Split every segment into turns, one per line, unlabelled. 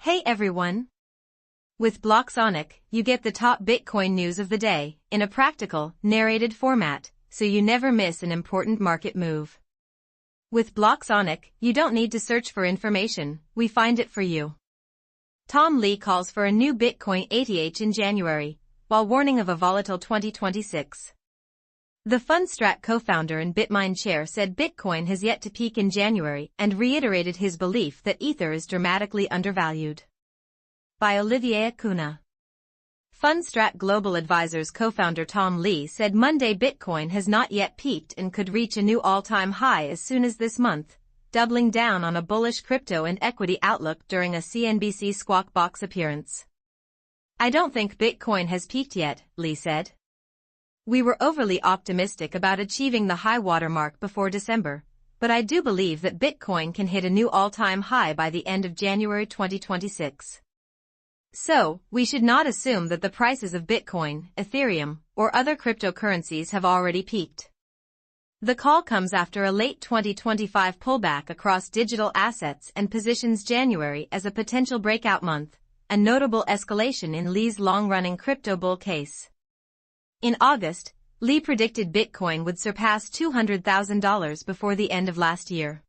Hey everyone! With BlockSonic, you get the top Bitcoin news of the day in a practical, narrated format, so you never miss an important market move. With BlockSonic, you don't need to search for information, we find it for you. Tom Lee calls for a new Bitcoin ETH in January, while warning of a volatile 2026. The Fundstrat co-founder and Bitmine chair said Bitcoin has yet to peak in January and reiterated his belief that Ether is dramatically undervalued. By Olivier Acuna. Fundstrat Global Advisors co-founder Tom Lee said Monday Bitcoin has not yet peaked and could reach a new all-time high as soon as this month, doubling down on a bullish crypto and equity outlook during a CNBC Squawk Box appearance. "I don't think Bitcoin has peaked yet," Lee said. "We were overly optimistic about achieving the high water mark before December, but I do believe that Bitcoin can hit a new all-time high by the end of January 2026. So, we should not assume that the prices of Bitcoin, Ethereum, or other cryptocurrencies have already peaked." The call comes after a late 2025 pullback across digital assets and positions January as a potential breakout month, a notable escalation in Lee's long-running crypto bull case. In August, Lee predicted Bitcoin would surpass $200,000 before the end of last year.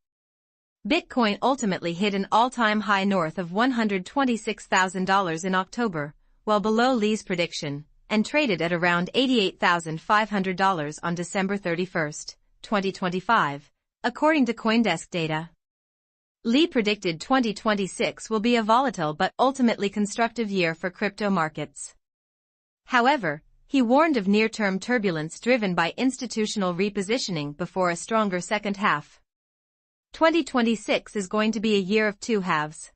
Bitcoin ultimately hit an all-time high north of $126,000 in October, well below Lee's prediction, and traded at around $88,500 on December 31, 2025, according to CoinDesk data. Lee predicted 2026 will be a volatile but ultimately constructive year for crypto markets. However, he warned of near-term turbulence driven by institutional repositioning before a stronger second half. 2026 is going to be a year of two halves.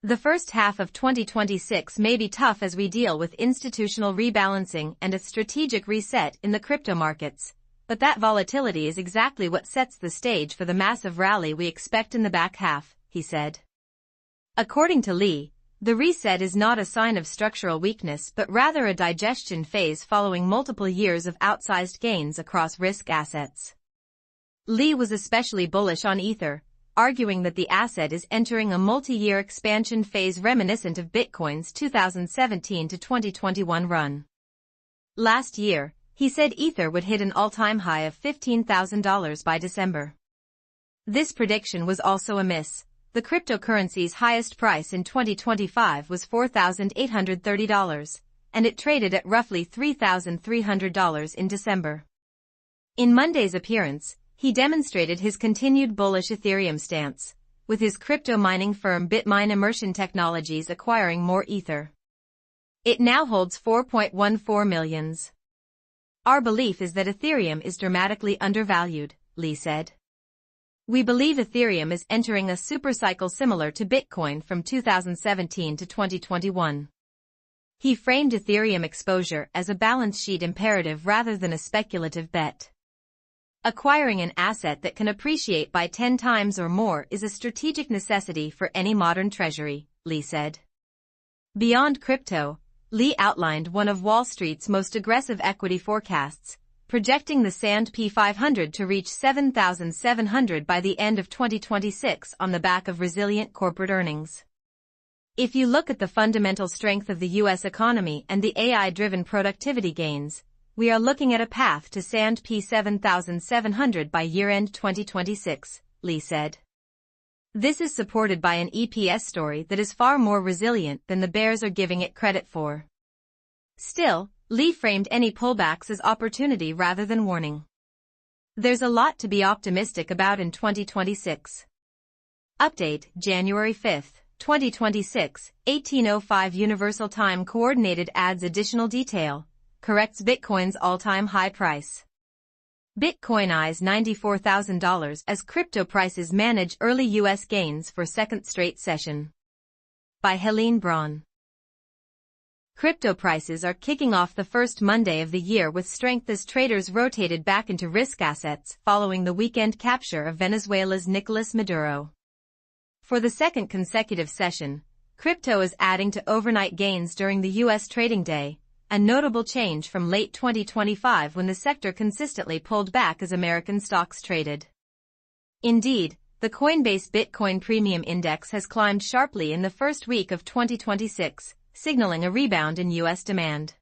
The first half of 2026 may be tough as we deal with institutional rebalancing and a strategic reset in the crypto markets, but that volatility is exactly what sets the stage for the massive rally we expect in the back half, he said. According to Lee, the reset is not a sign of structural weakness but rather a digestion phase following multiple years of outsized gains across risk assets. Lee was especially bullish on Ether, arguing that the asset is entering a multi-year expansion phase reminiscent of Bitcoin's 2017 to 2021 run. Last year, he said Ether would hit an all-time high of $15,000 by December. This prediction was also a miss. The cryptocurrency's highest price in 2025 was $4,830, and it traded at roughly $3,300 in December. In Monday's appearance, he demonstrated his continued bullish Ethereum stance, with his crypto mining firm Bitmine Immersion Technologies acquiring more Ether. It now holds 4.14 million. "Our belief is that Ethereum is dramatically undervalued," Lee said. "We believe Ethereum is entering a supercycle similar to Bitcoin from 2017 to 2021. He framed Ethereum exposure as a balance sheet imperative rather than a speculative bet. "Acquiring an asset that can appreciate by 10 times or more is a strategic necessity for any modern treasury," Lee said. Beyond crypto, Lee outlined one of Wall Street's most aggressive equity forecasts, projecting the S&P 500 to reach 7,700 by the end of 2026 on the back of resilient corporate earnings. "If you look at the fundamental strength of the U.S. economy and the AI-driven productivity gains, we are looking at a path to S&P 7,700 by year-end 2026, Lee said. This is supported by an EPS story that is far more resilient than the bears are giving it credit for. Still, Lee framed any pullbacks as opportunity rather than warning. "There's a lot to be optimistic about in 2026. Update, January 5, 2026, 18:05 Universal Time Coordinated adds additional detail, corrects Bitcoin's all-time high price. Bitcoin eyes $94,000 as crypto prices manage early U.S. gains for second straight session. By Helene Braun. Crypto prices are kicking off the first Monday of the year with strength as traders rotated back into risk assets following the weekend capture of Venezuela's Nicolas Maduro. For the second consecutive session, crypto is adding to overnight gains during the U.S. trading day, a notable change from late 2025 when the sector consistently pulled back as American stocks traded. Indeed, the Coinbase Bitcoin Premium Index has climbed sharply in the first week of 2026, signaling a rebound in U.S. demand.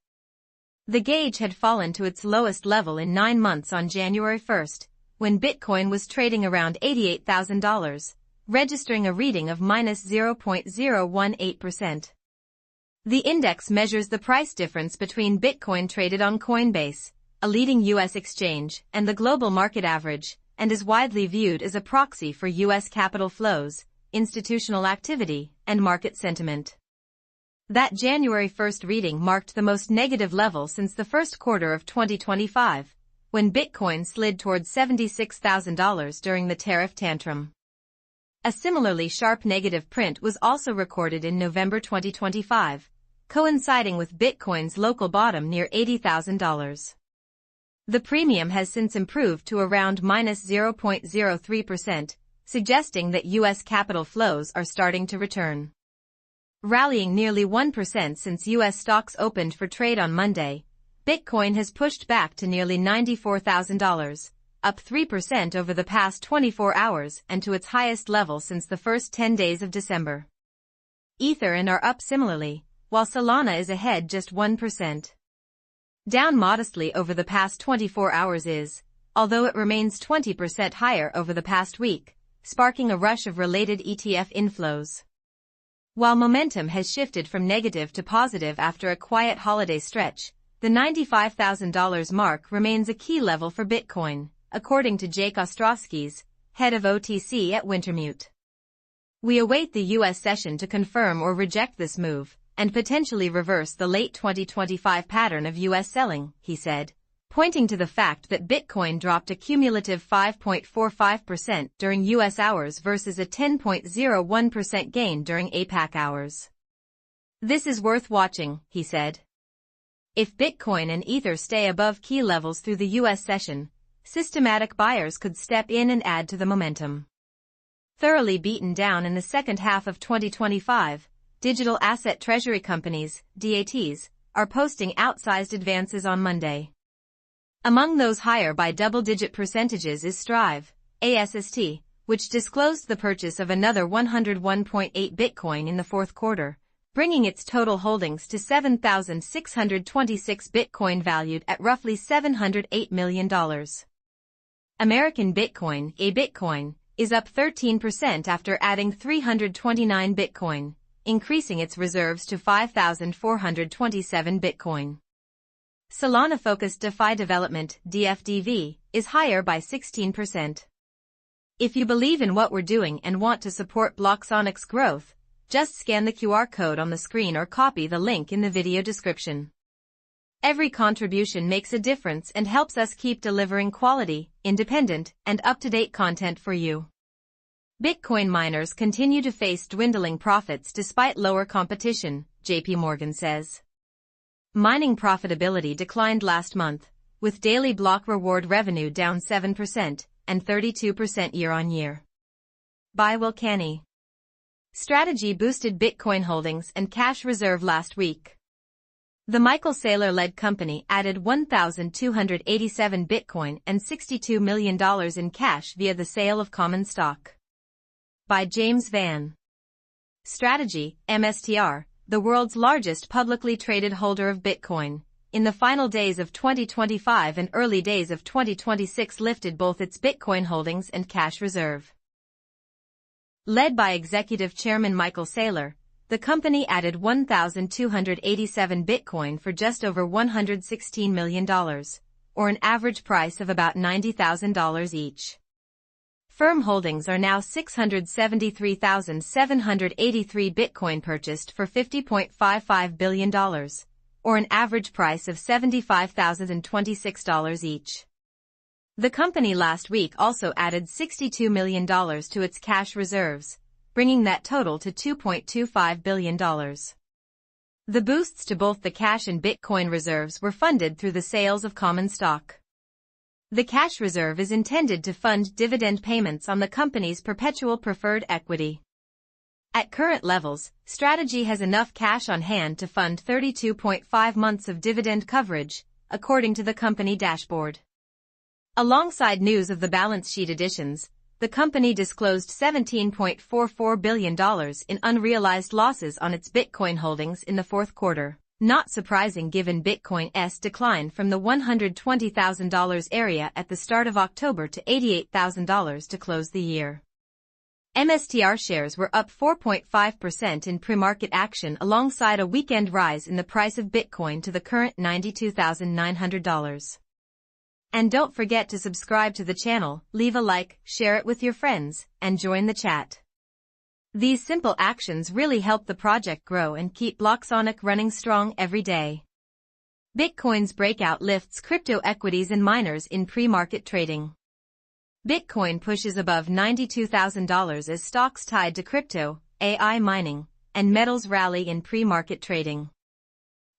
The gauge had fallen to its lowest level in 9 months on January 1, when Bitcoin was trading around $88,000, registering a reading of -0.018%. The index measures the price difference between Bitcoin traded on Coinbase, a leading U.S. exchange, and the global market average, and is widely viewed as a proxy for U.S. capital flows, institutional activity, and market sentiment. That January 1 reading marked the most negative level since the first quarter of 2025, when Bitcoin slid towards $76,000 during the tariff tantrum. A similarly sharp negative print was also recorded in November 2025, coinciding with Bitcoin's local bottom near $80,000. The premium has since improved to around -0.03%, suggesting that U.S. capital flows are starting to return. Rallying nearly 1% since U.S. stocks opened for trade on Monday, Bitcoin has pushed back to nearly $94,000, up 3% over the past 24 hours and to its highest level since the first 10 days of December. Ether and are up similarly, while Solana is ahead just 1%. Down modestly over the past 24 hours is, although it remains 20% higher over the past week, sparking a rush of related ETF inflows. While momentum has shifted from negative to positive after a quiet holiday stretch, the $95,000 mark remains a key level for Bitcoin, according to Jake Ostrowski's, head of OTC at Wintermute. We await the U.S. session to confirm or reject this move, and potentially reverse the late 2025 pattern of U.S. selling, he said, pointing to the fact that Bitcoin dropped a cumulative 5.45% during U.S. hours versus a 10.01% gain during APAC hours. This is worth watching, he said. If Bitcoin and Ether stay above key levels through the U.S. session, systematic buyers could step in and add to the momentum. Thoroughly beaten down in the second half of 2025, digital asset treasury companies, DATs, are posting outsized advances on Monday. Among those higher by double-digit percentages is Strive, ASST, which disclosed the purchase of another 101.8 Bitcoin in the fourth quarter, bringing its total holdings to 7,626 Bitcoin valued at roughly $708 million. American Bitcoin, a Bitcoin, is up 13% after adding 329 Bitcoin, increasing its reserves to 5,427 Bitcoin. Solana-focused DeFi development, DFDV, is higher by 16%. If you believe in what we're doing and want to support BlockSonic's growth, just scan the QR code on the screen or copy the link in the video description. Every contribution makes a difference and helps us keep delivering quality, independent, and up-to-date content for you. Bitcoin miners continue to face dwindling profits despite lower competition, JP Morgan says. Mining profitability declined last month, with daily block reward revenue down 7% and 32% year-on-year. By Will Canny. Strategy boosted Bitcoin holdings and cash reserve last week. The Michael Saylor-led company added 1,287 Bitcoin and $62 million in cash via the sale of common stock. By James Van. Strategy, MSTR, the world's largest publicly traded holder of Bitcoin, in the final days of 2025 and early days of 2026 lifted both its Bitcoin holdings and cash reserve. Led by Executive Chairman Michael Saylor, the company added 1,287 Bitcoin for just over $116 million, or an average price of about $90,000 each. Firm holdings are now 673,783 Bitcoin purchased for $50.55 billion, or an average price of $75,026 each. The company last week also added $62 million to its cash reserves, bringing that total to $2.25 billion. The boosts to both the cash and Bitcoin reserves were funded through the sales of common stock. The cash reserve is intended to fund dividend payments on the company's perpetual preferred equity. At current levels, Strategy has enough cash on hand to fund 32.5 months of dividend coverage, according to the company dashboard. Alongside news of the balance sheet additions, the company disclosed $17.44 billion in unrealized losses on its Bitcoin holdings in the fourth quarter. Not surprising given Bitcoin's decline from the $120,000 area at the start of October to $88,000 to close the year. MSTR shares were up 4.5% in pre-market action alongside a weekend rise in the price of Bitcoin to the current $92,900. And don't forget to subscribe to the channel, leave a like, share it with your friends, and join the chat. These simple actions really help the project grow and keep BlockSonic running strong every day. Bitcoin's breakout lifts crypto equities and miners in pre-market trading. Bitcoin pushes above $92,000 as stocks tied to crypto, AI mining, and metals rally in pre-market trading.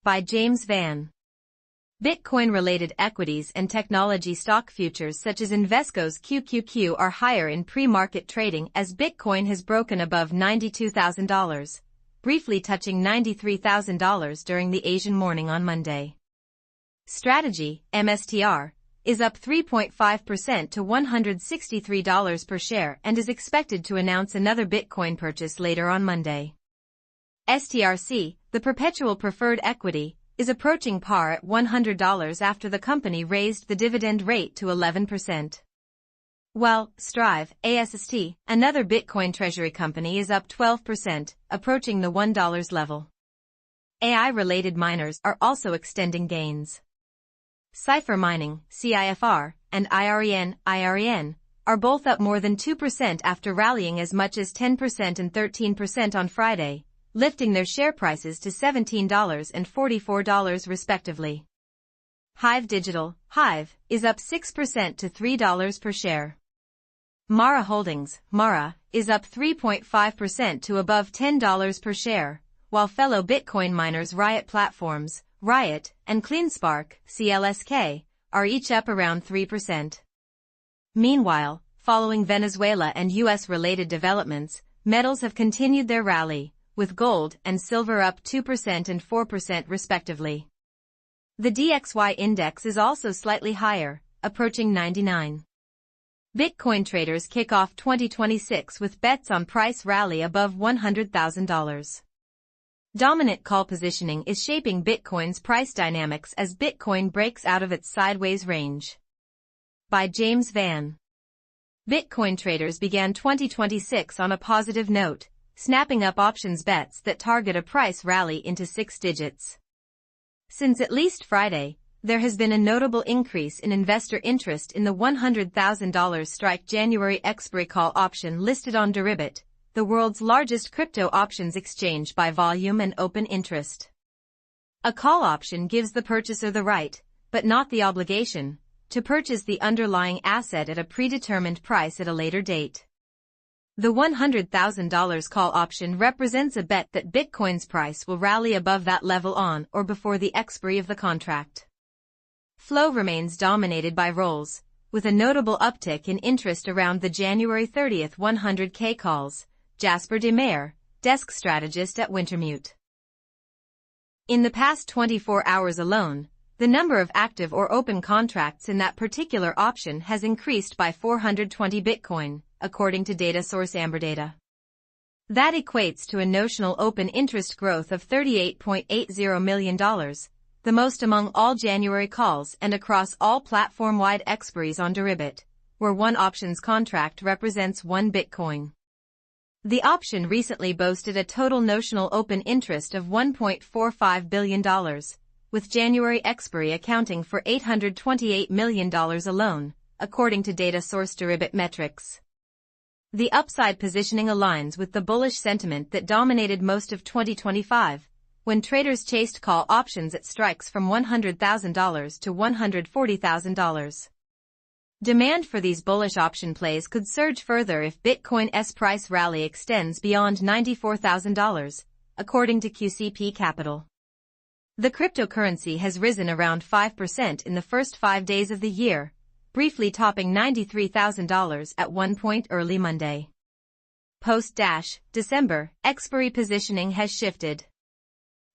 By James Van. Bitcoin-related equities and technology stock futures such as Invesco's QQQ are higher in pre-market trading as Bitcoin has broken above $92,000, briefly touching $93,000 during the Asian morning on Monday. Strategy, MSTR, is up 3.5% to $163 per share and is expected to announce another Bitcoin purchase later on Monday. STRC, the perpetual preferred equity, is approaching par at $100 after the company raised the dividend rate to 11%. While Strive, ASST, another Bitcoin treasury company is up 12%, approaching the $1 level. AI-related miners are also extending gains. Cipher Mining, CIFR, and IREN, are both up more than 2% after rallying as much as 10% and 13% on Friday, lifting their share prices to $17 and $44 respectively. Hive Digital, Hive, is up 6% to $3 per share. Mara Holdings, Mara, is up 3.5% to above $10 per share, while fellow Bitcoin miners Riot Platforms, Riot, and CleanSpark, CLSK, are each up around 3%. Meanwhile, following Venezuela and US-related developments, metals have continued their rally, with gold and silver up 2% and 4% respectively. The DXY index is also slightly higher, approaching 99. Bitcoin traders kick off 2026 with bets on price rally above $100,000. Dominant call positioning is shaping Bitcoin's price dynamics as Bitcoin breaks out of its sideways range. By James Van. Bitcoin traders began 2026 on a positive note, snapping up options bets that target a price rally into 6 digits. Since at least Friday, there has been a notable increase in investor interest in the $100,000 strike January expiry call option listed on Deribit, the world's largest crypto options exchange by volume and open interest. A call option gives the purchaser the right, but not the obligation, to purchase the underlying asset at a predetermined price at a later date. The $100,000 call option represents a bet that Bitcoin's price will rally above that level on or before the expiry of the contract. Flow remains dominated by rolls, with a notable uptick in interest around the January 30 100K calls, Jasper DeMeyer, desk strategist at Wintermute. In the past 24 hours alone, the number of active or open contracts in that particular option has increased by 420 Bitcoin, according to data source Amberdata. That equates to a notional open interest growth of $38.80 million, the most among all January calls and across all platform-wide expiries on Deribit, where one options contract represents 1 Bitcoin. The option recently boasted a total notional open interest of $1.45 billion, with January expiry accounting for $828 million alone, according to data source Deribit metrics. The upside positioning aligns with the bullish sentiment that dominated most of 2025, when traders chased call options at strikes from $100,000 to $140,000. Demand for these bullish option plays could surge further if Bitcoin's price rally extends beyond $94,000, according to QCP Capital. The cryptocurrency has risen around 5% in the first 5 days of the year, briefly topping $93,000 at one point early Monday. Post-December, expiry positioning has shifted.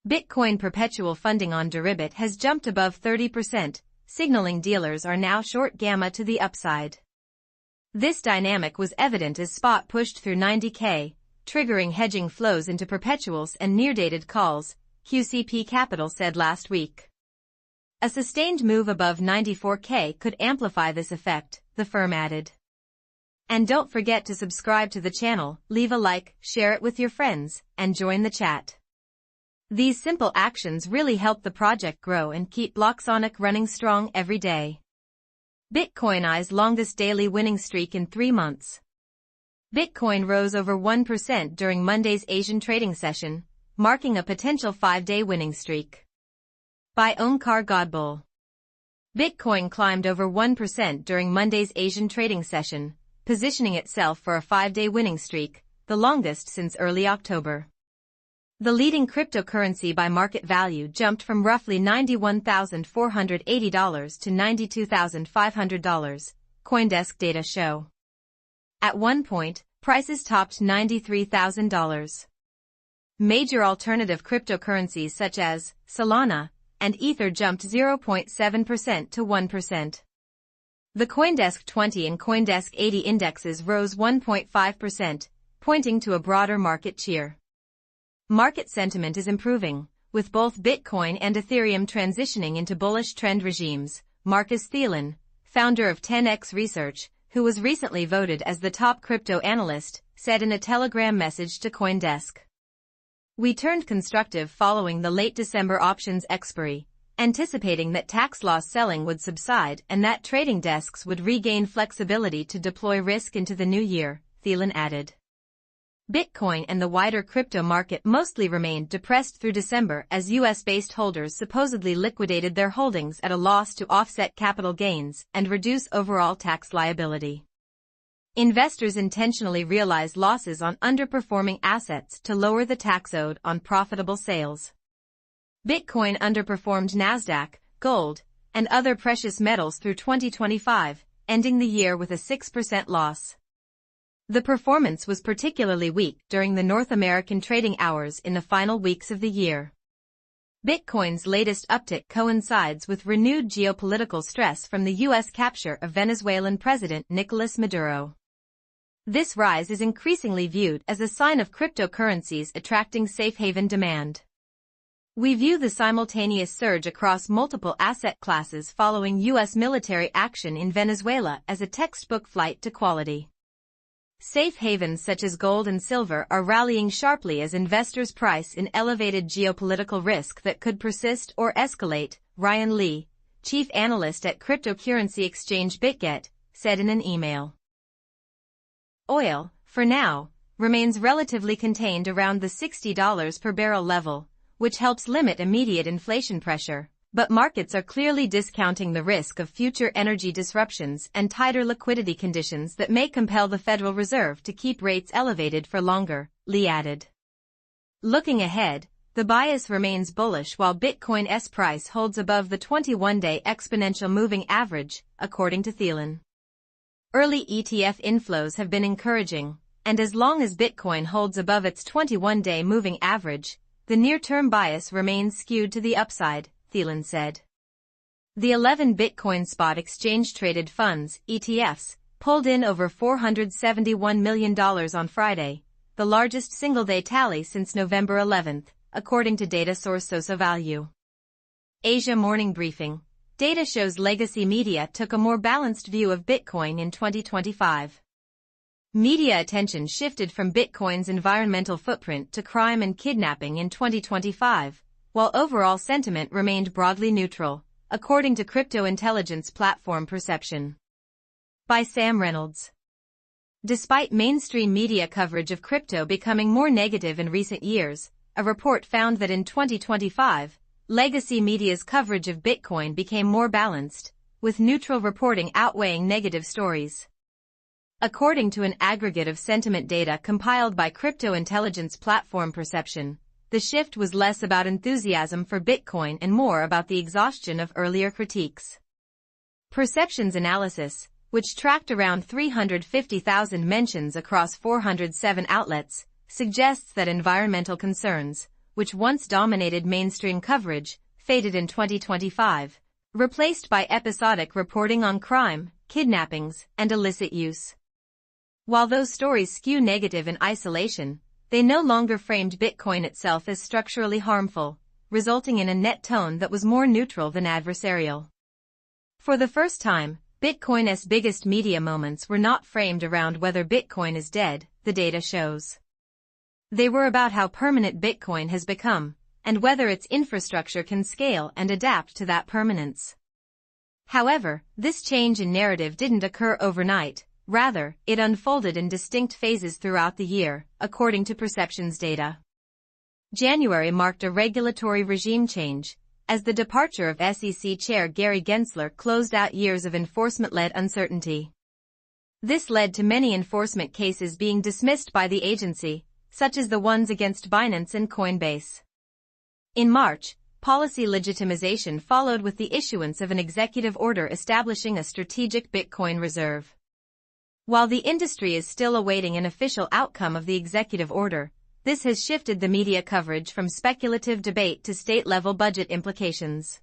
Bitcoin perpetual funding on Deribit has jumped above 30%, signaling dealers are now short gamma to the upside. This dynamic was evident as spot pushed through 90K, triggering hedging flows into perpetuals and near-dated calls, QCP Capital said last week. A sustained move above 94K could amplify this effect, the firm added. And don't forget to subscribe to the channel, leave a like, share it with your friends, and join the chat. These simple actions really help the project grow and keep BlockSonic running strong every day. Bitcoin's longest daily winning streak in 3 months. Bitcoin rose over 1% during Monday's Asian trading session, marking a potential 5-day winning streak. By Omkar Godbole. Bitcoin climbed over 1% during Monday's Asian trading session, positioning itself for a 5-day winning streak, the longest since early October. The leading cryptocurrency by market value jumped from roughly $91,480 to $92,500, CoinDesk data show. At one point, prices topped $93,000. Major alternative cryptocurrencies such as Solana and Ether jumped 0.7% to 1%. The CoinDesk 20 and CoinDesk 80 indexes rose 1.5%, pointing to a broader market cheer. Market sentiment is improving, with both Bitcoin and Ethereum transitioning into bullish trend regimes, Marcus Thielen, founder of 10x Research, who was recently voted as the top crypto analyst, said in a Telegram message to CoinDesk. We turned constructive following the late December options expiry, anticipating that tax loss selling would subside and that trading desks would regain flexibility to deploy risk into the new year, Thielen added. Bitcoin and the wider crypto market mostly remained depressed through December as US-based holders supposedly liquidated their holdings at a loss to offset capital gains and reduce overall tax liability. Investors intentionally realized losses on underperforming assets to lower the tax owed on profitable sales. Bitcoin underperformed Nasdaq, gold, and other precious metals through 2025, ending the year with a 6% loss. The performance was particularly weak during the North American trading hours in the final weeks of the year. Bitcoin's latest uptick coincides with renewed geopolitical stress from the U.S. capture of Venezuelan President Nicolas Maduro. This rise is increasingly viewed as a sign of cryptocurrencies attracting safe haven demand. We view the simultaneous surge across multiple asset classes following U.S. military action in Venezuela as a textbook flight to quality. Safe havens such as gold and silver are rallying sharply as investors price in elevated geopolitical risk that could persist or escalate, Ryan Lee, chief analyst at cryptocurrency exchange BitGet, said in an email. Oil, for now, remains relatively contained around the $60 per barrel level, which helps limit immediate inflation pressure, but markets are clearly discounting the risk of future energy disruptions and tighter liquidity conditions that may compel the Federal Reserve to keep rates elevated for longer, Lee added. Looking ahead, the bias remains bullish while Bitcoin's price holds above the 21-day exponential moving average, according to Thielen. Early ETF inflows have been encouraging, and as long as Bitcoin holds above its 21-day moving average, the near-term bias remains skewed to the upside, Thielen said. The 11 Bitcoin spot exchange-traded funds, ETFs, pulled in over $471 million on Friday, the largest single-day tally since November 11, according to data source Sosa Value. Asia Morning Briefing. Data shows legacy media took a more balanced view of Bitcoin in 2025. Media attention shifted from Bitcoin's environmental footprint to crime and kidnapping in 2025, while overall sentiment remained broadly neutral, according to crypto intelligence platform Perception. By Sam Reynolds. Despite mainstream media coverage of crypto becoming more negative in recent years, a report found that in 2025, legacy media's coverage of Bitcoin became more balanced, with neutral reporting outweighing negative stories. According to an aggregate of sentiment data compiled by crypto intelligence platform Perception, the shift was less about enthusiasm for Bitcoin and more about the exhaustion of earlier critiques. Perception's analysis, which tracked around 350,000 mentions across 407 outlets, suggests that environmental concerns, which once dominated mainstream coverage, faded in 2025, replaced by episodic reporting on crime, kidnappings, and illicit use. While those stories skew negative in isolation, they no longer framed Bitcoin itself as structurally harmful, resulting in a net tone that was more neutral than adversarial. For the first time, Bitcoin's biggest media moments were not framed around whether Bitcoin is dead, the data shows. They were about how permanent Bitcoin has become, and whether its infrastructure can scale and adapt to that permanence. However, this change in narrative didn't occur overnight, rather, it unfolded in distinct phases throughout the year, according to Perceptions data. January marked a regulatory regime change, as the departure of SEC Chair Gary Gensler closed out years of enforcement-led uncertainty. This led to many enforcement cases being dismissed by the agency, such as the ones against Binance and Coinbase. In March, policy legitimization followed with the issuance of an executive order establishing a strategic Bitcoin reserve. While the industry is still awaiting an official outcome of the executive order, this has shifted the media coverage from speculative debate to state-level budget implications.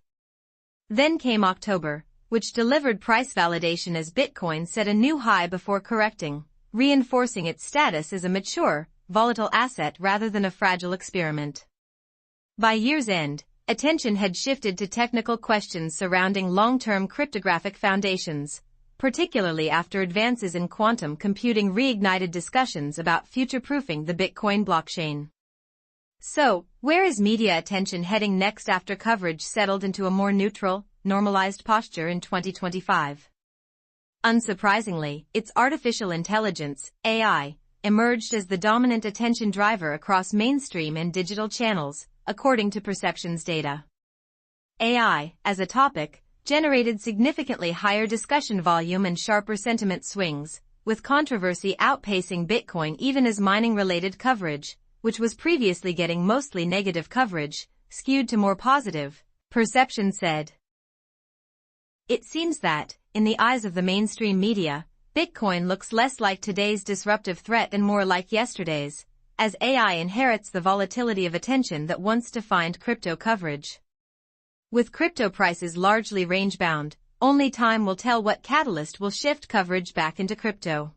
Then came October, which delivered price validation as Bitcoin set a new high before correcting, reinforcing its status as a mature, volatile asset rather than a fragile experiment. By year's end, attention had shifted to technical questions surrounding long-term cryptographic foundations, particularly after advances in quantum computing reignited discussions about future-proofing the Bitcoin blockchain. So, where is media attention heading next after coverage settled into a more neutral, normalized posture in 2025? Unsurprisingly, it's artificial intelligence, AI, emerged as the dominant attention driver across mainstream and digital channels, according to Perceptions data. AI, as a topic, generated significantly higher discussion volume and sharper sentiment swings, with controversy outpacing Bitcoin even as mining-related coverage, which was previously getting mostly negative coverage, skewed to more positive, Perceptions said. It seems that, in the eyes of the mainstream media, Bitcoin looks less like today's disruptive threat and more like yesterday's, as AI inherits the volatility of attention that once defined crypto coverage. With crypto prices largely range-bound, only time will tell what catalyst will shift coverage back into crypto.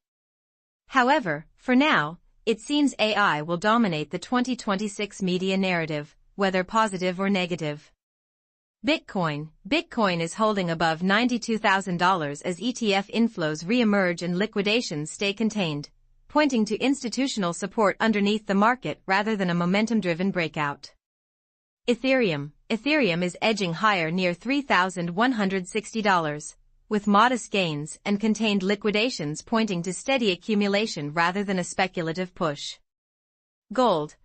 However, for now, it seems AI will dominate the 2026 media narrative, whether positive or negative. Bitcoin is holding above $92,000 as ETF inflows re-emerge and liquidations stay contained, pointing to institutional support underneath the market rather than a momentum-driven breakout. Ethereum is edging higher near $3,160, with modest gains and contained liquidations pointing to steady accumulation rather than a speculative push. Gold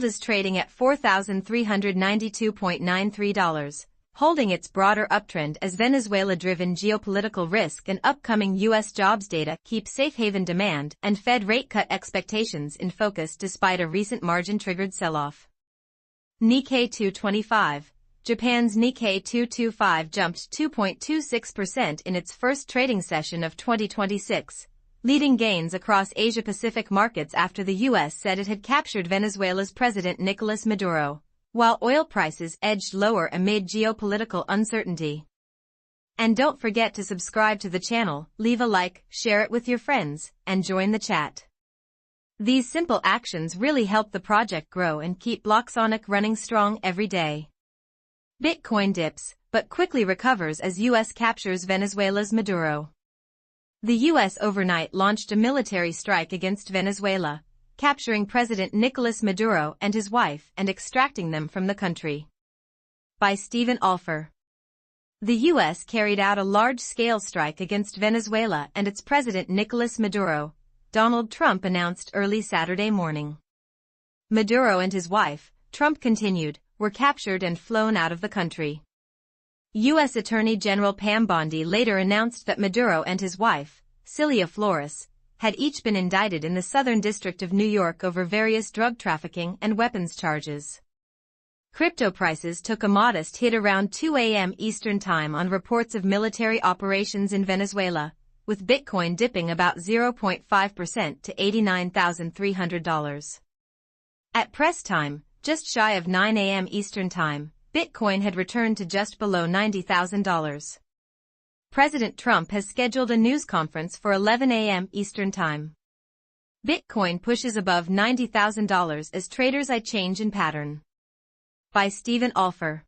is trading at $4,392.93, holding its broader uptrend as Venezuela-driven geopolitical risk and upcoming U.S. jobs data keep safe haven demand and Fed rate cut expectations in focus despite a recent margin-triggered sell-off. Nikkei 225. Japan's Nikkei 225 jumped 2.26% in its first trading session of 2026, leading gains across Asia-Pacific markets after the U.S. said it had captured Venezuela's President Nicolas Maduro, while oil prices edged lower amid geopolitical uncertainty. And don't forget to subscribe to the channel, leave a like, share it with your friends, and join the chat. These simple actions really help the project grow and keep BlockSonic running strong every day. Bitcoin dips, but quickly recovers as U.S. captures Venezuela's Maduro. The U.S. overnight launched a military strike against Venezuela, capturing President Nicolas Maduro and his wife and extracting them from the country. By Stephen Alfer. The U.S. carried out a large-scale strike against Venezuela and its President Nicolas Maduro, Donald Trump announced early Saturday morning. Maduro and his wife, Trump continued, were captured and flown out of the country. U.S. Attorney General Pam Bondi later announced that Maduro and his wife, Cilia Flores, had each been indicted in the Southern District of New York over various drug trafficking and weapons charges. Crypto prices took a modest hit around 2 a.m. Eastern Time on reports of military operations in Venezuela, with Bitcoin dipping about 0.5% to $89,300. At press time, just shy of 9 a.m. Eastern Time, Bitcoin had returned to just below $90,000. President Trump has scheduled a news conference for 11 a.m. Eastern Time. Bitcoin pushes above $90,000 as traders eye change in pattern. By Stephen Alfer.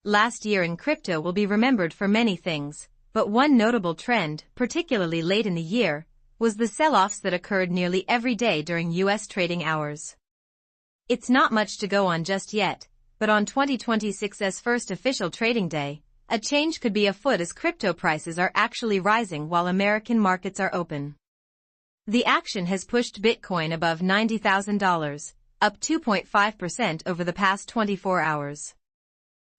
Last year in crypto will be remembered for many things, but one notable trend, particularly late in the year, was the sell-offs that occurred nearly every day during U.S. trading hours. It's not much to go on just yet, but on 2026's first official trading day, a change could be afoot as crypto prices are actually rising while American markets are open. The action has pushed Bitcoin above $90,000, up 2.5% over the past 24 hours.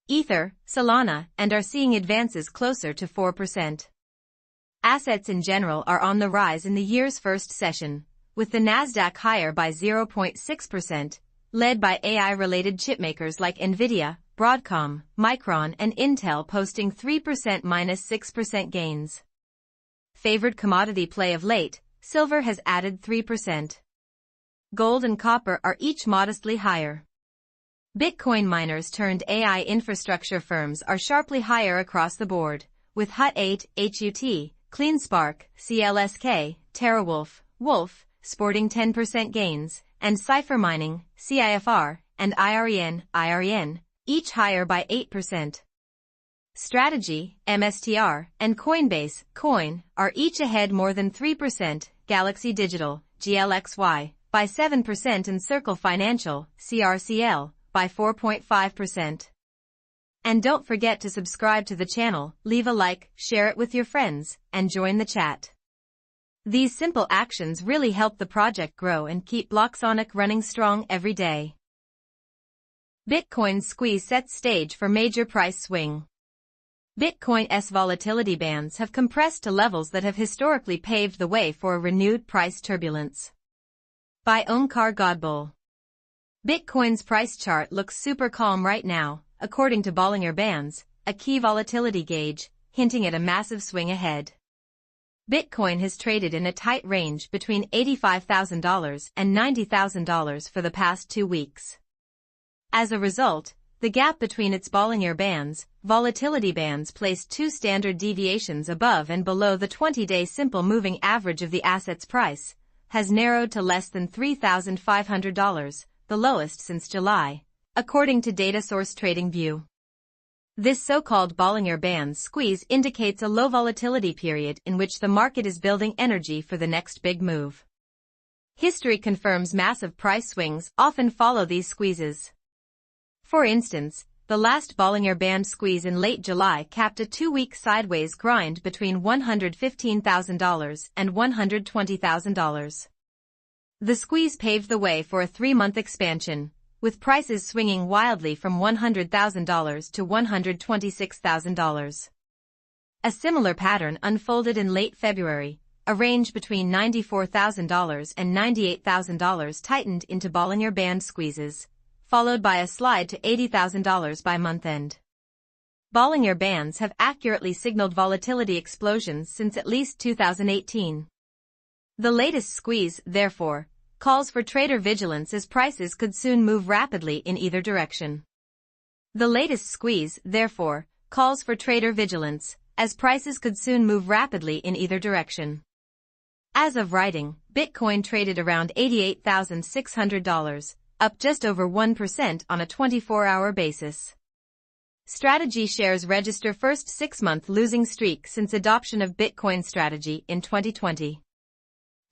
Ether, Solana, and are seeing advances closer to 4%. Assets in general are on the rise in the year's first session, with the Nasdaq higher by 0.6%, led by AI-related chipmakers like Nvidia, Broadcom, Micron, and Intel posting 3%-6% gains. Favored commodity play of late, silver has added 3%. Gold and copper are each modestly higher. Bitcoin miners turned AI infrastructure firms are sharply higher across the board, with Hut 8, HUT, CleanSpark, CLSK, TeraWulf, Wolf, sporting 10% gains, and Cipher Mining, CIFR, and IREN, each higher by 8%. Strategy, MSTR, and Coinbase, Coin, are each ahead more than 3%, Galaxy Digital, GLXY, by 7% and Circle Financial, CRCL, by 4.5%. And don't forget to subscribe to the channel, leave a like, share it with your friends, and join the chat. These simple actions really help the project grow and keep BlockSonic running strong every day. Bitcoin's squeeze sets stage for major price swing. Bitcoin's volatility bands have compressed to levels that have historically paved the way for a renewed price turbulence. By Omkar Godbole. Bitcoin's price chart looks super calm right now, according to Bollinger Bands, a key volatility gauge, hinting at a massive swing ahead. Bitcoin has traded in a tight range between $85,000 and $90,000 for the past 2 weeks. As a result, the gap between its Bollinger Bands, volatility bands placed 2 standard deviations above and below the 20-day simple moving average of the asset's price, has narrowed to less than $3,500, the lowest since July, according to data source TradingView. This so-called Bollinger Bands squeeze indicates a low volatility period in which the market is building energy for the next big move. History confirms massive price swings often follow these squeezes. For instance, the last Bollinger Band squeeze in late July capped a 2-week sideways grind between $115,000 and $120,000. The squeeze paved the way for a 3-month expansion, with prices swinging wildly from $100,000 to $126,000. A similar pattern unfolded in late February. A range between $94,000 and $98,000 tightened into Bollinger Band squeezes, followed by a slide to $80,000 by month-end. Bollinger Bands have accurately signaled volatility explosions since at least 2018. The latest squeeze, therefore, calls for trader vigilance as prices could soon move rapidly in either direction. The latest squeeze, therefore, calls for trader vigilance, as prices could soon move rapidly in either direction. As of writing, Bitcoin traded around $88,600, up just over 1% on a 24-hour basis. Strategy shares register first 6-month losing streak since adoption of Bitcoin strategy in 2020.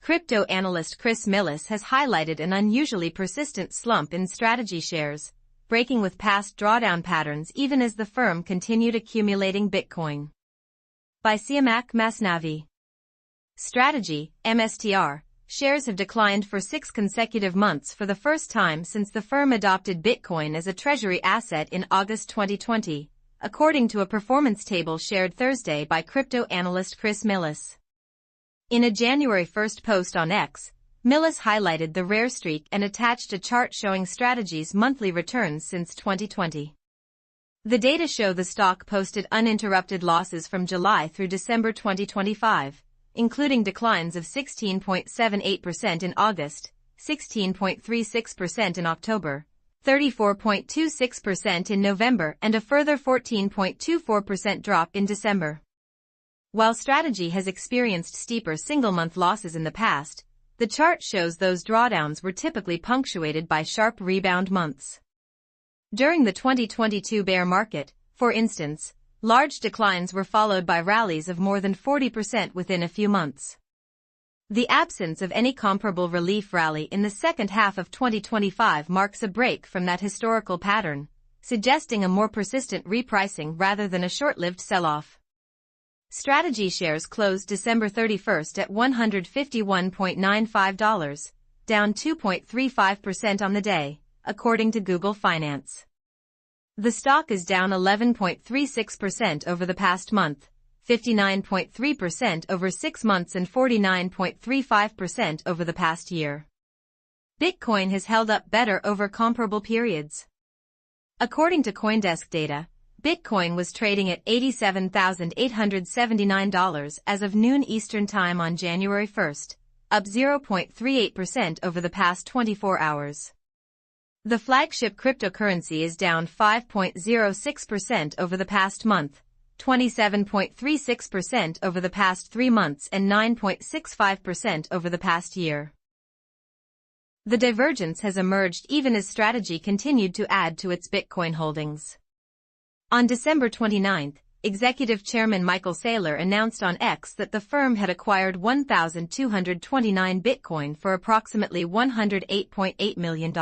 Crypto analyst Chris Millis has highlighted an unusually persistent slump in strategy shares, breaking with past drawdown patterns even as the firm continued accumulating Bitcoin. By Siamak Masnavi. Strategy, MSTR, shares have declined for 6 consecutive months for the first time since the firm adopted Bitcoin as a treasury asset in August 2020, according to a performance table shared Thursday by crypto analyst Chris Millis. In a January 1st post on X, Millis highlighted the rare streak and attached a chart showing Strategy's monthly returns since 2020. The data show the stock posted uninterrupted losses from July through December 2025, including declines of 16.78% in August, 16.36% in October, 34.26% in November, and a further 14.24% drop in December. While Strategy has experienced steeper single-month losses in the past, the chart shows those drawdowns were typically punctuated by sharp rebound months. During the 2022 bear market, for instance, large declines were followed by rallies of more than 40% within a few months. The absence of any comparable relief rally in the second half of 2025 marks a break from that historical pattern, suggesting a more persistent repricing rather than a short-lived sell-off. Strategy shares closed December 31st at $151.95, down 2.35% on the day, according to Google Finance. The stock is down 11.36% over the past month, 59.3% over 6 months and 49.35% over the past year. Bitcoin has held up better over comparable periods. According to CoinDesk data, Bitcoin was trading at $87,879 as of noon Eastern Time on January 1st, up 0.38% over the past 24 hours. The flagship cryptocurrency is down 5.06% over the past month, 27.36% over the past 3 months and 9.65% over the past year. The divergence has emerged even as Strategy continued to add to its Bitcoin holdings. On December 29, Executive Chairman Michael Saylor announced on X that the firm had acquired 1,229 Bitcoin for approximately $108.8 million.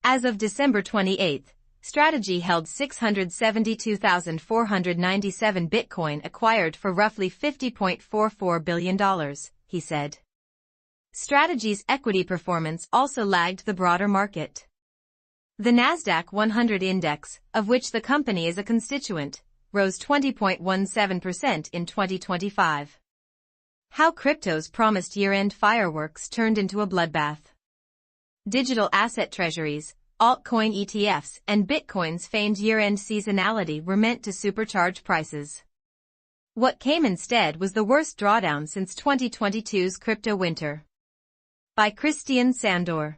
As of December 28, Strategy held 672,497 Bitcoin acquired for roughly $50.44 billion, he said. Strategy's equity performance also lagged the broader market. The Nasdaq 100 index, of which the company is a constituent, rose 20.17% in 2025. How crypto's promised year-end fireworks turned into a bloodbath. Digital asset treasuries, altcoin ETFs, and Bitcoin's feigned year-end seasonality were meant to supercharge prices. What came instead was the worst drawdown since 2022's crypto winter. By Christian Sandor.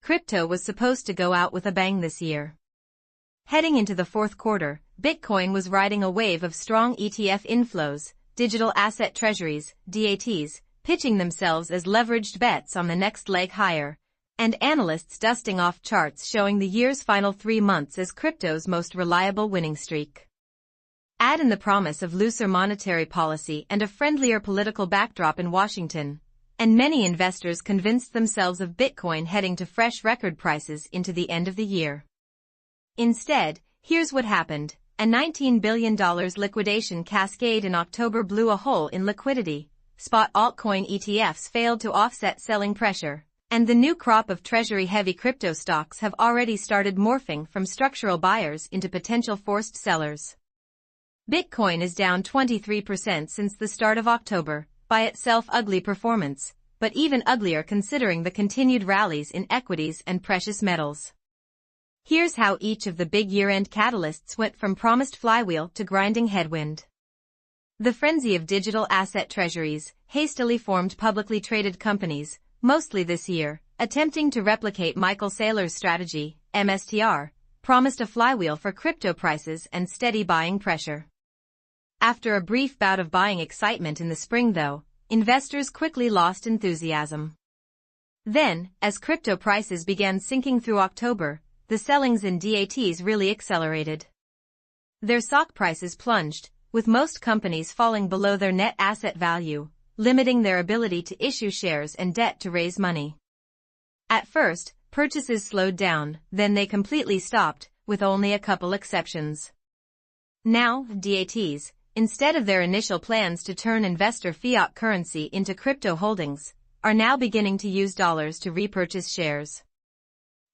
Crypto was supposed to go out with a bang this year. Heading into the fourth quarter, Bitcoin was riding a wave of strong ETF inflows, digital asset treasuries, DATs, pitching themselves as leveraged bets on the next leg higher, and analysts dusting off charts showing the year's final 3 months as crypto's most reliable winning streak. Add in the promise of looser monetary policy and a friendlier political backdrop in Washington, and many investors convinced themselves of Bitcoin heading to fresh record prices into the end of the year. Instead, here's what happened. A $19 billion liquidation cascade in October blew a hole in liquidity, spot altcoin ETFs failed to offset selling pressure, and the new crop of treasury-heavy crypto stocks have already started morphing from structural buyers into potential forced sellers. Bitcoin is down 23% since the start of October, by itself ugly performance, but even uglier considering the continued rallies in equities and precious metals. Here's how each of the big year-end catalysts went from promised flywheel to grinding headwind. The frenzy of digital asset treasuries, hastily formed publicly traded companies, mostly this year, attempting to replicate Michael Saylor's strategy, MSTR, promised a flywheel for crypto prices and steady buying pressure. After a brief bout of buying excitement in the spring though, investors quickly lost enthusiasm. Then, as crypto prices began sinking through October, the sellings in DATs really accelerated. Their stock prices plunged, with most companies falling below their net asset value, limiting their ability to issue shares and debt to raise money. At first, purchases slowed down, then they completely stopped, with only a couple exceptions. Now, DATs, instead of their initial plans to turn investor fiat currency into crypto holdings, are now beginning to use dollars to repurchase shares.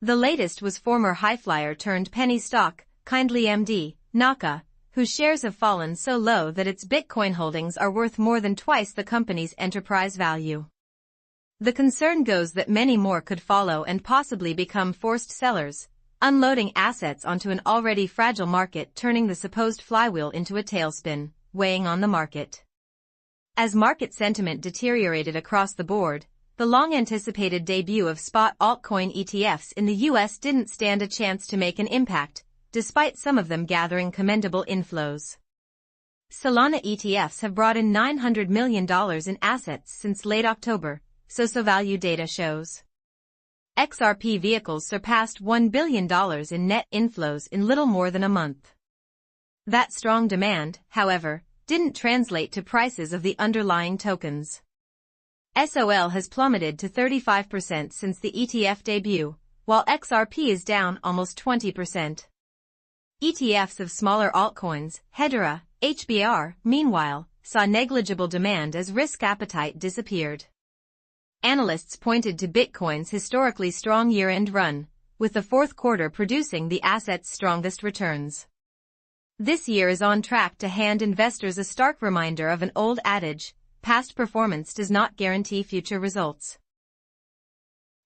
The latest was former highflyer turned penny stock, Kindly MD, Naka, whose shares have fallen so low that its Bitcoin holdings are worth more than twice the company's enterprise value. The concern goes that many more could follow and possibly become forced sellers, unloading assets onto an already fragile market, turning the supposed flywheel into a tailspin, weighing on the market. As market sentiment deteriorated across the board, the long-anticipated debut of spot altcoin ETFs in the US didn't stand a chance to make an impact, despite some of them gathering commendable inflows. Solana ETFs have brought in $900 million in assets since late October, value data shows. XRP vehicles surpassed $1 billion in net inflows in little more than a month. That strong demand, however, didn't translate to prices of the underlying tokens. SOL has plummeted to 35% since the ETF debut, while XRP is down almost 20%. ETFs of smaller altcoins, Hedera, HBR, meanwhile, saw negligible demand as risk appetite disappeared. Analysts pointed to Bitcoin's historically strong year-end run, with the fourth quarter producing the asset's strongest returns. This year is on track to hand investors a stark reminder of an old adage: past performance does not guarantee future results.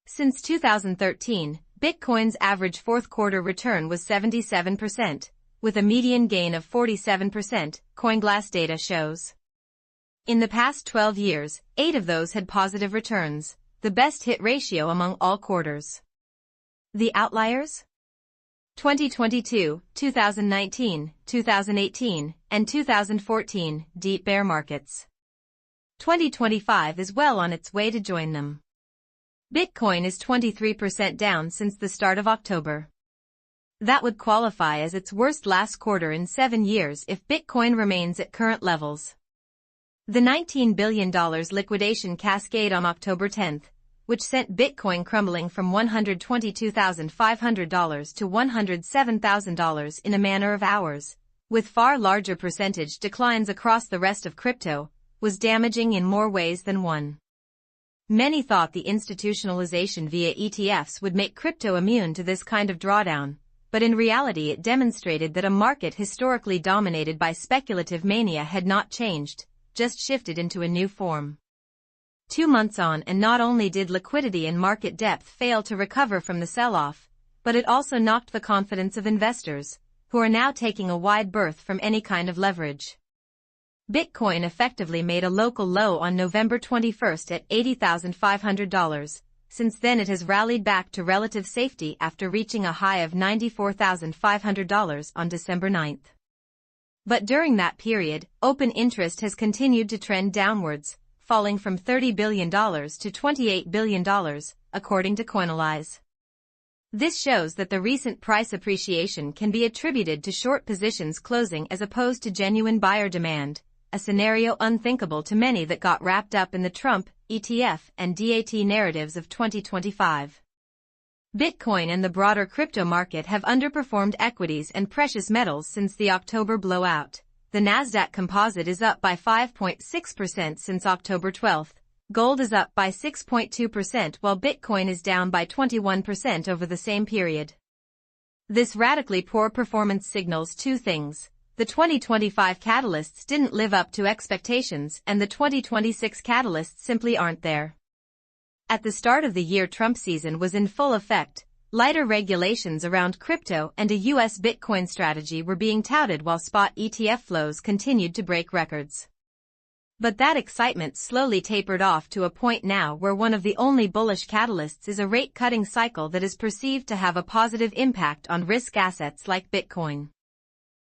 Since 2013, Bitcoin's average fourth quarter return was 77%, with a median gain of 47%, CoinGlass data shows. In the past 12 years, 8 of those had positive returns, the best hit ratio among all quarters. The outliers? 2022, 2019, 2018, and 2014, deep bear markets. 2025 is well on its way to join them. Bitcoin is 23% down since the start of October. That would qualify as its worst last quarter in 7 years if Bitcoin remains at current levels. The $19 billion liquidation cascade on October 10, which sent Bitcoin crumbling from $122,500 to $107,000 in a matter of hours, with far larger percentage declines across the rest of crypto, was damaging in more ways than one. Many thought the institutionalization via ETFs would make crypto immune to this kind of drawdown, but in reality it demonstrated that a market historically dominated by speculative mania had not changed, just shifted into a new form. 2 months on, and not only did liquidity and market depth fail to recover from the sell-off, but it also knocked the confidence of investors, who are now taking a wide berth from any kind of leverage. Bitcoin effectively made a local low on November 21 at $80,500. Since then it has rallied back to relative safety after reaching a high of $94,500 on December 9. But during that period, open interest has continued to trend downwards, falling from $30 billion to $28 billion, according to Coinalyze. This shows that the recent price appreciation can be attributed to short positions closing as opposed to genuine buyer demand, a scenario unthinkable to many that got wrapped up in the Trump, ETF, and DAT narratives of 2025. Bitcoin and the broader crypto market have underperformed equities and precious metals since the October blowout. The Nasdaq Composite is up by 5.6% since October 12. Gold is up by 6.2% while Bitcoin is down by 21% over the same period. This radically poor performance signals two things. The 2025 catalysts didn't live up to expectations, and the 2026 catalysts simply aren't there. At the start of the year, Trump season was in full effect. Lighter regulations around crypto and a U.S. Bitcoin strategy were being touted while spot ETF flows continued to break records. But that excitement slowly tapered off to a point now where one of the only bullish catalysts is a rate-cutting cycle that is perceived to have a positive impact on risk assets like Bitcoin.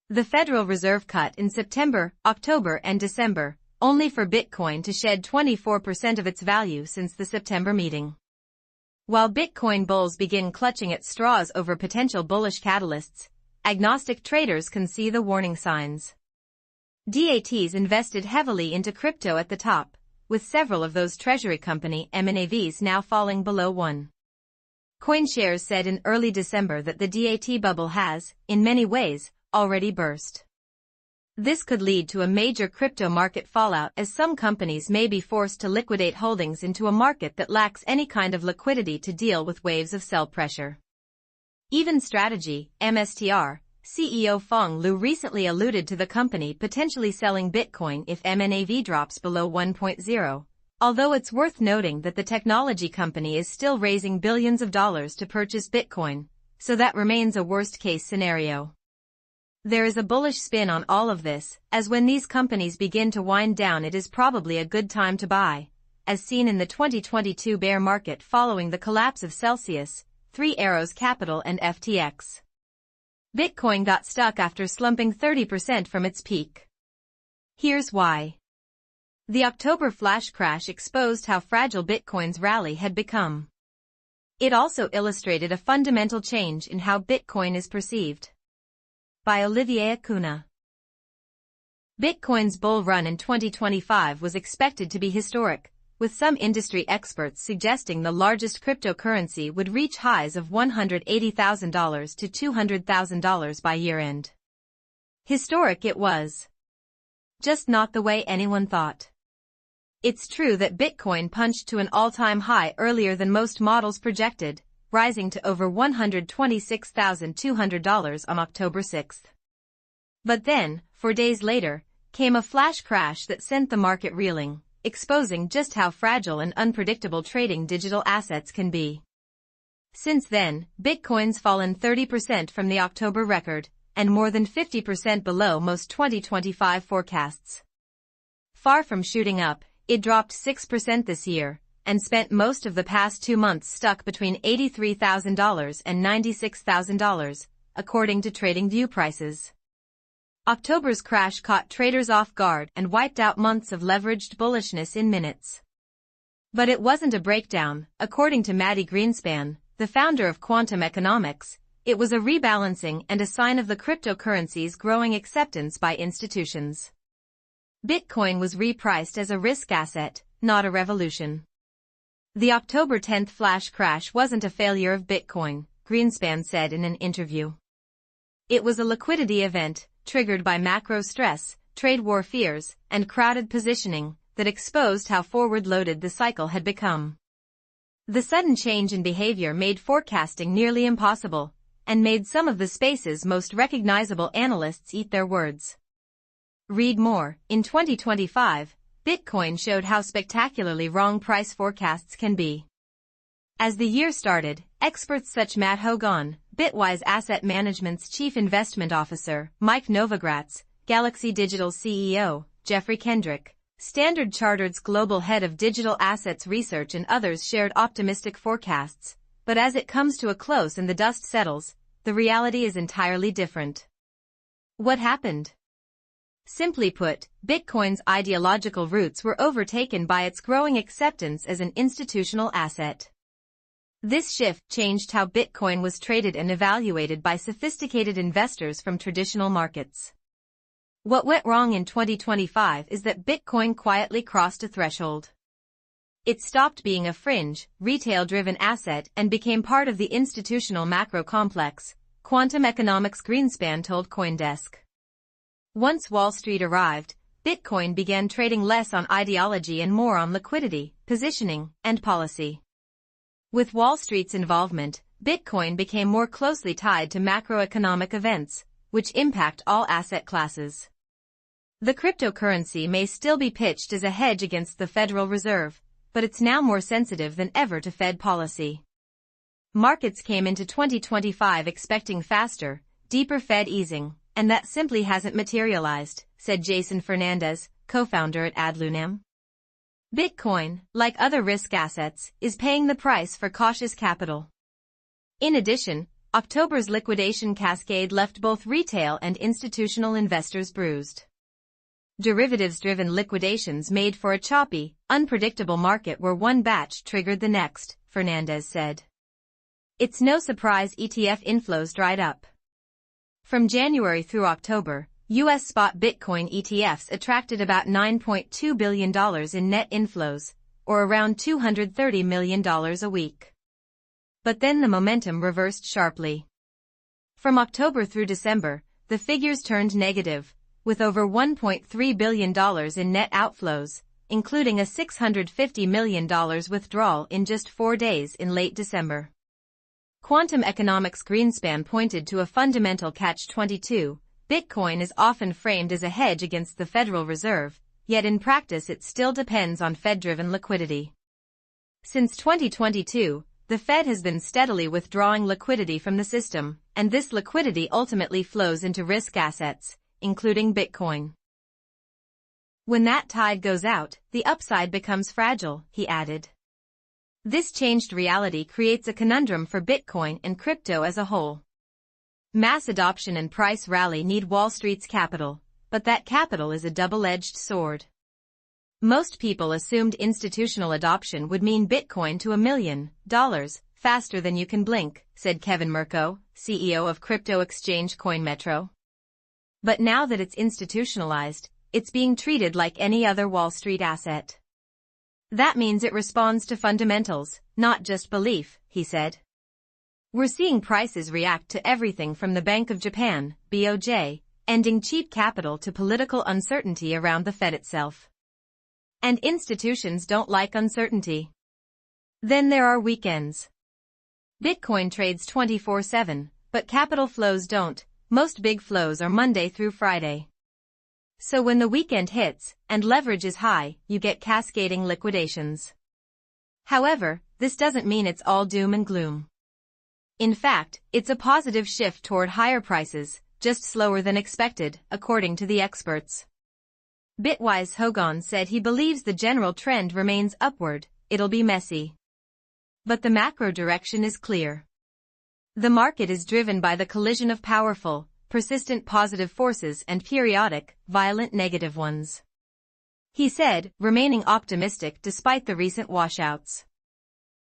The Federal Reserve cut in September, October, and December, only for Bitcoin to shed 24% of its value since the September meeting. While Bitcoin bulls begin clutching at straws over potential bullish catalysts, agnostic traders can see the warning signs. DATs invested heavily into crypto at the top, with several of those treasury company MNAVs now falling below 1. CoinShares said in early December that the DAT bubble has, in many ways, already burst. This could lead to a major crypto market fallout as some companies may be forced to liquidate holdings into a market that lacks any kind of liquidity to deal with waves of sell pressure. Even Strategy, MSTR, CEO Feng Liu recently alluded to the company potentially selling Bitcoin if MNAV drops below 1.0, although it's worth noting that the technology company is still raising billions of dollars to purchase Bitcoin, so that remains a worst-case scenario. There is a bullish spin on all of this, as when these companies begin to wind down it is probably a good time to buy, as seen in the 2022 bear market following the collapse of Celsius, Three Arrows Capital and FTX. Bitcoin got stuck after slumping 30% from its peak. Here's why. The October flash crash exposed how fragile Bitcoin's rally had become. It also illustrated a fundamental change in how Bitcoin is perceived. By Olivier Acuna. Bitcoin's bull run in 2025 was expected to be historic, with some industry experts suggesting the largest cryptocurrency would reach highs of $180,000 to $200,000 by year-end. Historic it was. Just not the way anyone thought. It's true that Bitcoin punched to an all-time high earlier than most models projected, rising to over $126,200 on October 6. But then, 4 days later, came a flash crash that sent the market reeling, exposing just how fragile and unpredictable trading digital assets can be. Since then, Bitcoin's fallen 30% from the October record, and more than 50% below most 2025 forecasts. Far from shooting up, it dropped 6% this year, and spent most of the past 2 months stuck between $83,000 and $96,000, according to TradingView prices. October's crash caught traders off guard and wiped out months of leveraged bullishness in minutes. But it wasn't a breakdown, according to Matti Greenspan, the founder of quantum economics. It was a rebalancing and a sign of the cryptocurrency's growing acceptance by institutions. Bitcoin was repriced as a risk asset, not a revolution. The October 10 flash crash wasn't a failure of Bitcoin, Greenspan said in an interview. It was a liquidity event, triggered by macro stress, trade war fears, and crowded positioning, that exposed how forward-loaded the cycle had become. The sudden change in behavior made forecasting nearly impossible, and made some of the space's most recognizable analysts eat their words. Read more. In 2025, Bitcoin showed how spectacularly wrong price forecasts can be. As the year started, experts such as Matt Hogan, Bitwise Asset Management's Chief Investment Officer, Mike Novogratz, Galaxy Digital's CEO, Jeffrey Kendrick, Standard Chartered's Global Head of Digital Assets Research and others shared optimistic forecasts, but as it comes to a close and the dust settles, the reality is entirely different. What happened? Simply put, Bitcoin's ideological roots were overtaken by its growing acceptance as an institutional asset. This shift changed how Bitcoin was traded and evaluated by sophisticated investors from traditional markets. What went wrong in 2025 is that Bitcoin quietly crossed a threshold. It stopped being a fringe, retail-driven asset and became part of the institutional macro complex, quantum economics Greenspan told CoinDesk. Once Wall Street arrived, Bitcoin began trading less on ideology and more on liquidity, positioning, and policy. With Wall Street's involvement, Bitcoin became more closely tied to macroeconomic events, which impact all asset classes. The cryptocurrency may still be pitched as a hedge against the Federal Reserve, but it's now more sensitive than ever to Fed policy. Markets came into 2025 expecting faster, deeper Fed easing, and that simply hasn't materialized, said Jason Fernandez, co-founder at Adlunam. Bitcoin, like other risk assets, is paying the price for cautious capital. In addition, October's liquidation cascade left both retail and institutional investors bruised. Derivatives-driven liquidations made for a choppy, unpredictable market where one batch triggered the next, Fernandez said. It's no surprise ETF inflows dried up. From January through October, U.S. spot Bitcoin ETFs attracted about $9.2 billion in net inflows, or around $230 million a week. But then the momentum reversed sharply. From October through December, the figures turned negative, with over $1.3 billion in net outflows, including a $650 million withdrawal in just 4 days in late December. Quantum economics Greenspan pointed to a fundamental catch-22. Bitcoin is often framed as a hedge against the Federal Reserve, yet in practice it still depends on Fed-driven liquidity. Since 2022, the Fed has been steadily withdrawing liquidity from the system, and this liquidity ultimately flows into risk assets, including Bitcoin. When that tide goes out, the upside becomes fragile, he added. This changed reality creates a conundrum for Bitcoin and crypto as a whole. Mass adoption and price rally need Wall Street's capital, but that capital is a double-edged sword. Most people assumed institutional adoption would mean Bitcoin to $1 million faster than you can blink, said Kevin Mirko, CEO of crypto exchange CoinMetro. But now that it's institutionalized, it's being treated like any other Wall Street asset. That means it responds to fundamentals, not just belief, he said. We're seeing prices react to everything from the Bank of Japan, BOJ, ending cheap capital to political uncertainty around the Fed itself. And institutions don't like uncertainty. Then there are weekends. Bitcoin trades 24/7, but capital flows don't. Most big flows are Monday through Friday. So when the weekend hits, and leverage is high, you get cascading liquidations. However, this doesn't mean it's all doom and gloom. In fact, it's a positive shift toward higher prices, just slower than expected, according to the experts. Bitwise Hogan said he believes the general trend remains upward. It'll be messy. But the macro direction is clear. The market is driven by the collision of powerful, persistent positive forces and periodic, violent negative ones. He said, remaining optimistic despite the recent washouts.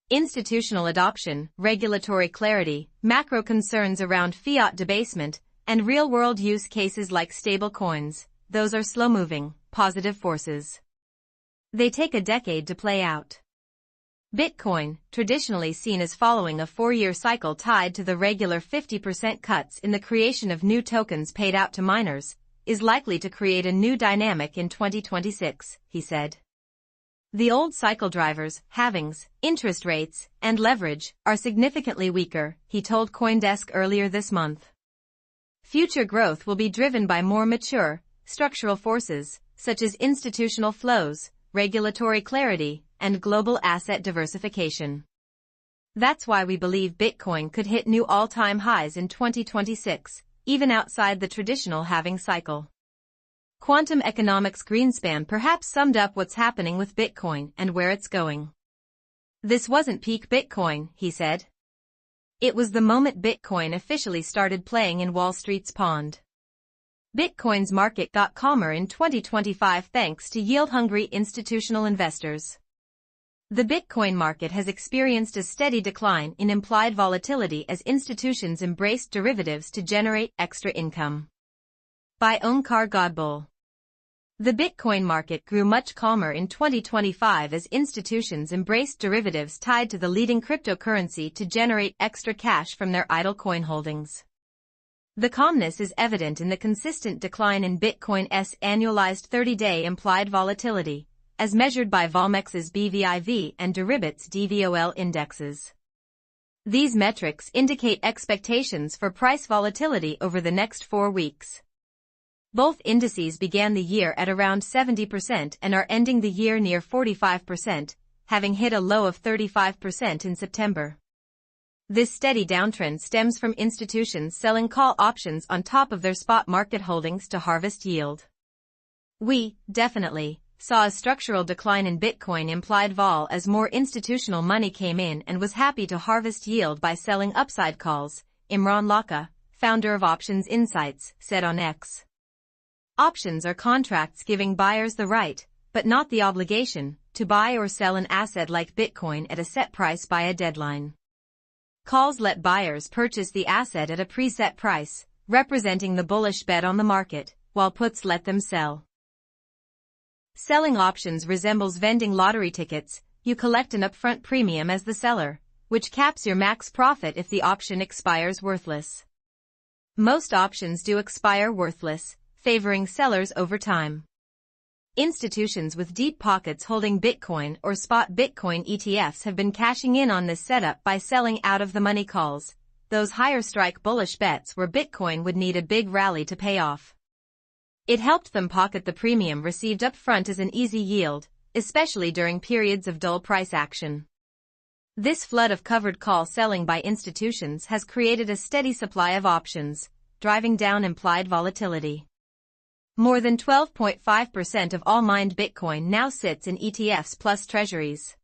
Institutional adoption, regulatory clarity, macro concerns around fiat debasement, and real-world use cases like stable coins, those are slow-moving, positive forces. They take a decade to play out. Bitcoin, traditionally seen as following a 4-year cycle tied to the regular 50% cuts in the creation of new tokens paid out to miners, is likely to create a new dynamic in 2026, he said. The old cycle drivers, halvings, interest rates, and leverage, are significantly weaker, he told CoinDesk earlier this month. Future growth will be driven by more mature, structural forces, such as institutional flows, regulatory clarity, and global asset diversification. That's why we believe Bitcoin could hit new all-time highs in 2026, even outside the traditional halving cycle. Quantum economics Greenspan perhaps summed up what's happening with Bitcoin and where it's going. This wasn't peak Bitcoin, he said. It was the moment Bitcoin officially started playing in Wall Street's pond. Bitcoin's market got calmer in 2025 thanks to yield-hungry institutional investors. The Bitcoin market has experienced a steady decline in implied volatility as institutions embraced derivatives to generate extra income. By Onkar Godbole. The Bitcoin market grew much calmer in 2025 as institutions embraced derivatives tied to the leading cryptocurrency to generate extra cash from their idle coin holdings. The calmness is evident in the consistent decline in Bitcoin's annualized 30-day implied volatility, as measured by Volmex's BVIV and Deribit's DVOL indexes. These metrics indicate expectations for price volatility over the next 4 weeks. Both indices began the year at around 70% and are ending the year near 45%, having hit a low of 35% in September. This steady downtrend stems from institutions selling call options on top of their spot market holdings to harvest yield. We, definitely, saw a structural decline in Bitcoin implied vol as more institutional money came in and was happy to harvest yield by selling upside calls, Imran Laka, founder of Options Insights, said on X. Options are contracts giving buyers the right, but not the obligation, to buy or sell an asset like Bitcoin at a set price by a deadline. Calls let buyers purchase the asset at a preset price, representing the bullish bet on the market, while puts let them sell. Selling options resembles vending lottery tickets. You collect an upfront premium as the seller, which caps your max profit if the option expires worthless. Most options do expire worthless, favoring sellers over time. Institutions with deep pockets holding Bitcoin or spot Bitcoin ETFs have been cashing in on this setup by selling out-of-the-money calls, those higher strike bullish bets where Bitcoin would need a big rally to pay off. It helped them pocket the premium received up front as an easy yield, especially during periods of dull price action. This flood of covered call selling by institutions has created a steady supply of options, driving down implied volatility. More than 12.5% of all mined Bitcoin now sits in ETFs plus treasuries.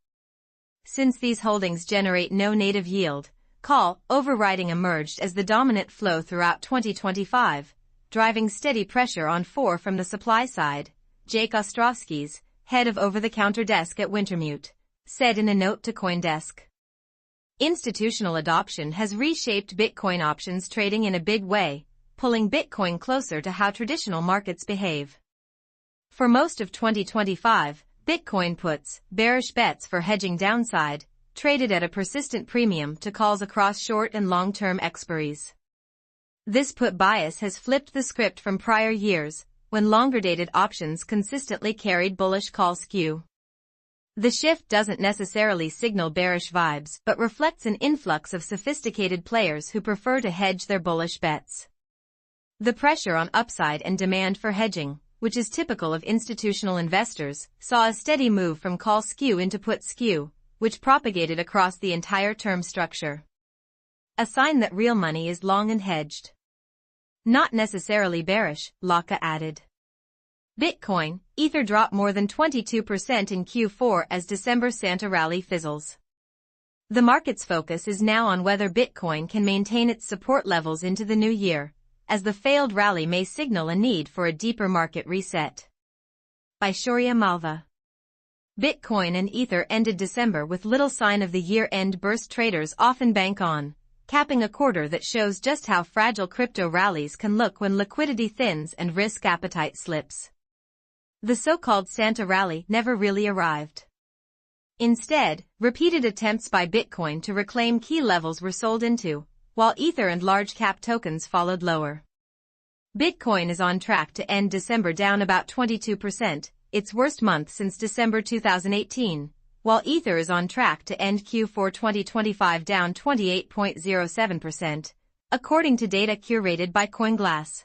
Since these holdings generate no native yield, call overwriting emerged as the dominant flow throughout 2025, driving steady pressure on four from the supply side, Jake Ostrovskis, head of over-the-counter desk at Wintermute, said in a note to CoinDesk. Institutional adoption has reshaped Bitcoin options trading in a big way, pulling Bitcoin closer to how traditional markets behave. For most of 2025, Bitcoin puts, bearish bets for hedging downside, traded at a persistent premium to calls across short and long-term expiries. This put bias has flipped the script from prior years, when longer-dated options consistently carried bullish call skew. The shift doesn't necessarily signal bearish vibes, but reflects an influx of sophisticated players who prefer to hedge their bullish bets. The pressure on upside and demand for hedging, which is typical of institutional investors, saw a steady move from call skew into put skew, which propagated across the entire term structure. A sign that real money is long and hedged. Not necessarily bearish, Laka added. Bitcoin, Ether dropped more than 22% in Q4 as December Santa rally fizzles. The market's focus is now on whether Bitcoin can maintain its support levels into the new year, as the failed rally may signal a need for a deeper market reset. By Shaurya Malva. Bitcoin and Ether ended December with little sign of the year-end burst traders often bank on, capping a quarter that shows just how fragile crypto rallies can look when liquidity thins and risk appetite slips. The so-called Santa rally never really arrived. Instead, repeated attempts by Bitcoin to reclaim key levels were sold into, while Ether and large-cap tokens followed lower. Bitcoin is on track to end December down about 22%, its worst month since December 2018, while Ether is on track to end Q4 2025 down 28.07%, according to data curated by CoinGlass.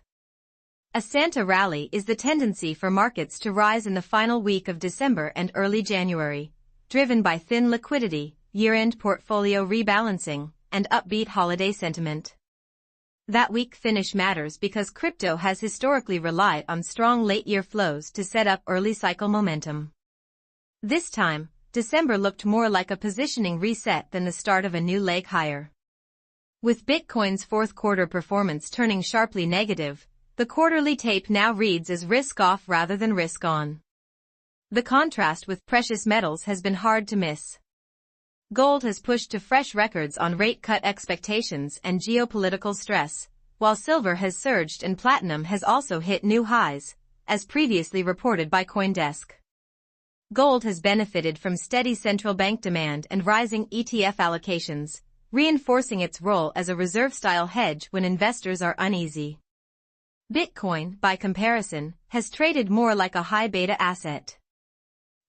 A Santa rally is the tendency for markets to rise in the final week of December and early January, driven by thin liquidity, year-end portfolio rebalancing, and upbeat holiday sentiment. That week finish matters because crypto has historically relied on strong late-year flows to set up early cycle momentum. This time, December looked more like a positioning reset than the start of a new leg higher. With Bitcoin's fourth quarter performance turning sharply negative, the quarterly tape now reads as risk-off rather than risk-on. The contrast with precious metals has been hard to miss. Gold has pushed to fresh records on rate cut expectations and geopolitical stress, while silver has surged and platinum has also hit new highs, as previously reported by CoinDesk. Gold has benefited from steady central bank demand and rising ETF allocations, reinforcing its role as a reserve-style hedge when investors are uneasy. Bitcoin, by comparison, has traded more like a high-beta asset.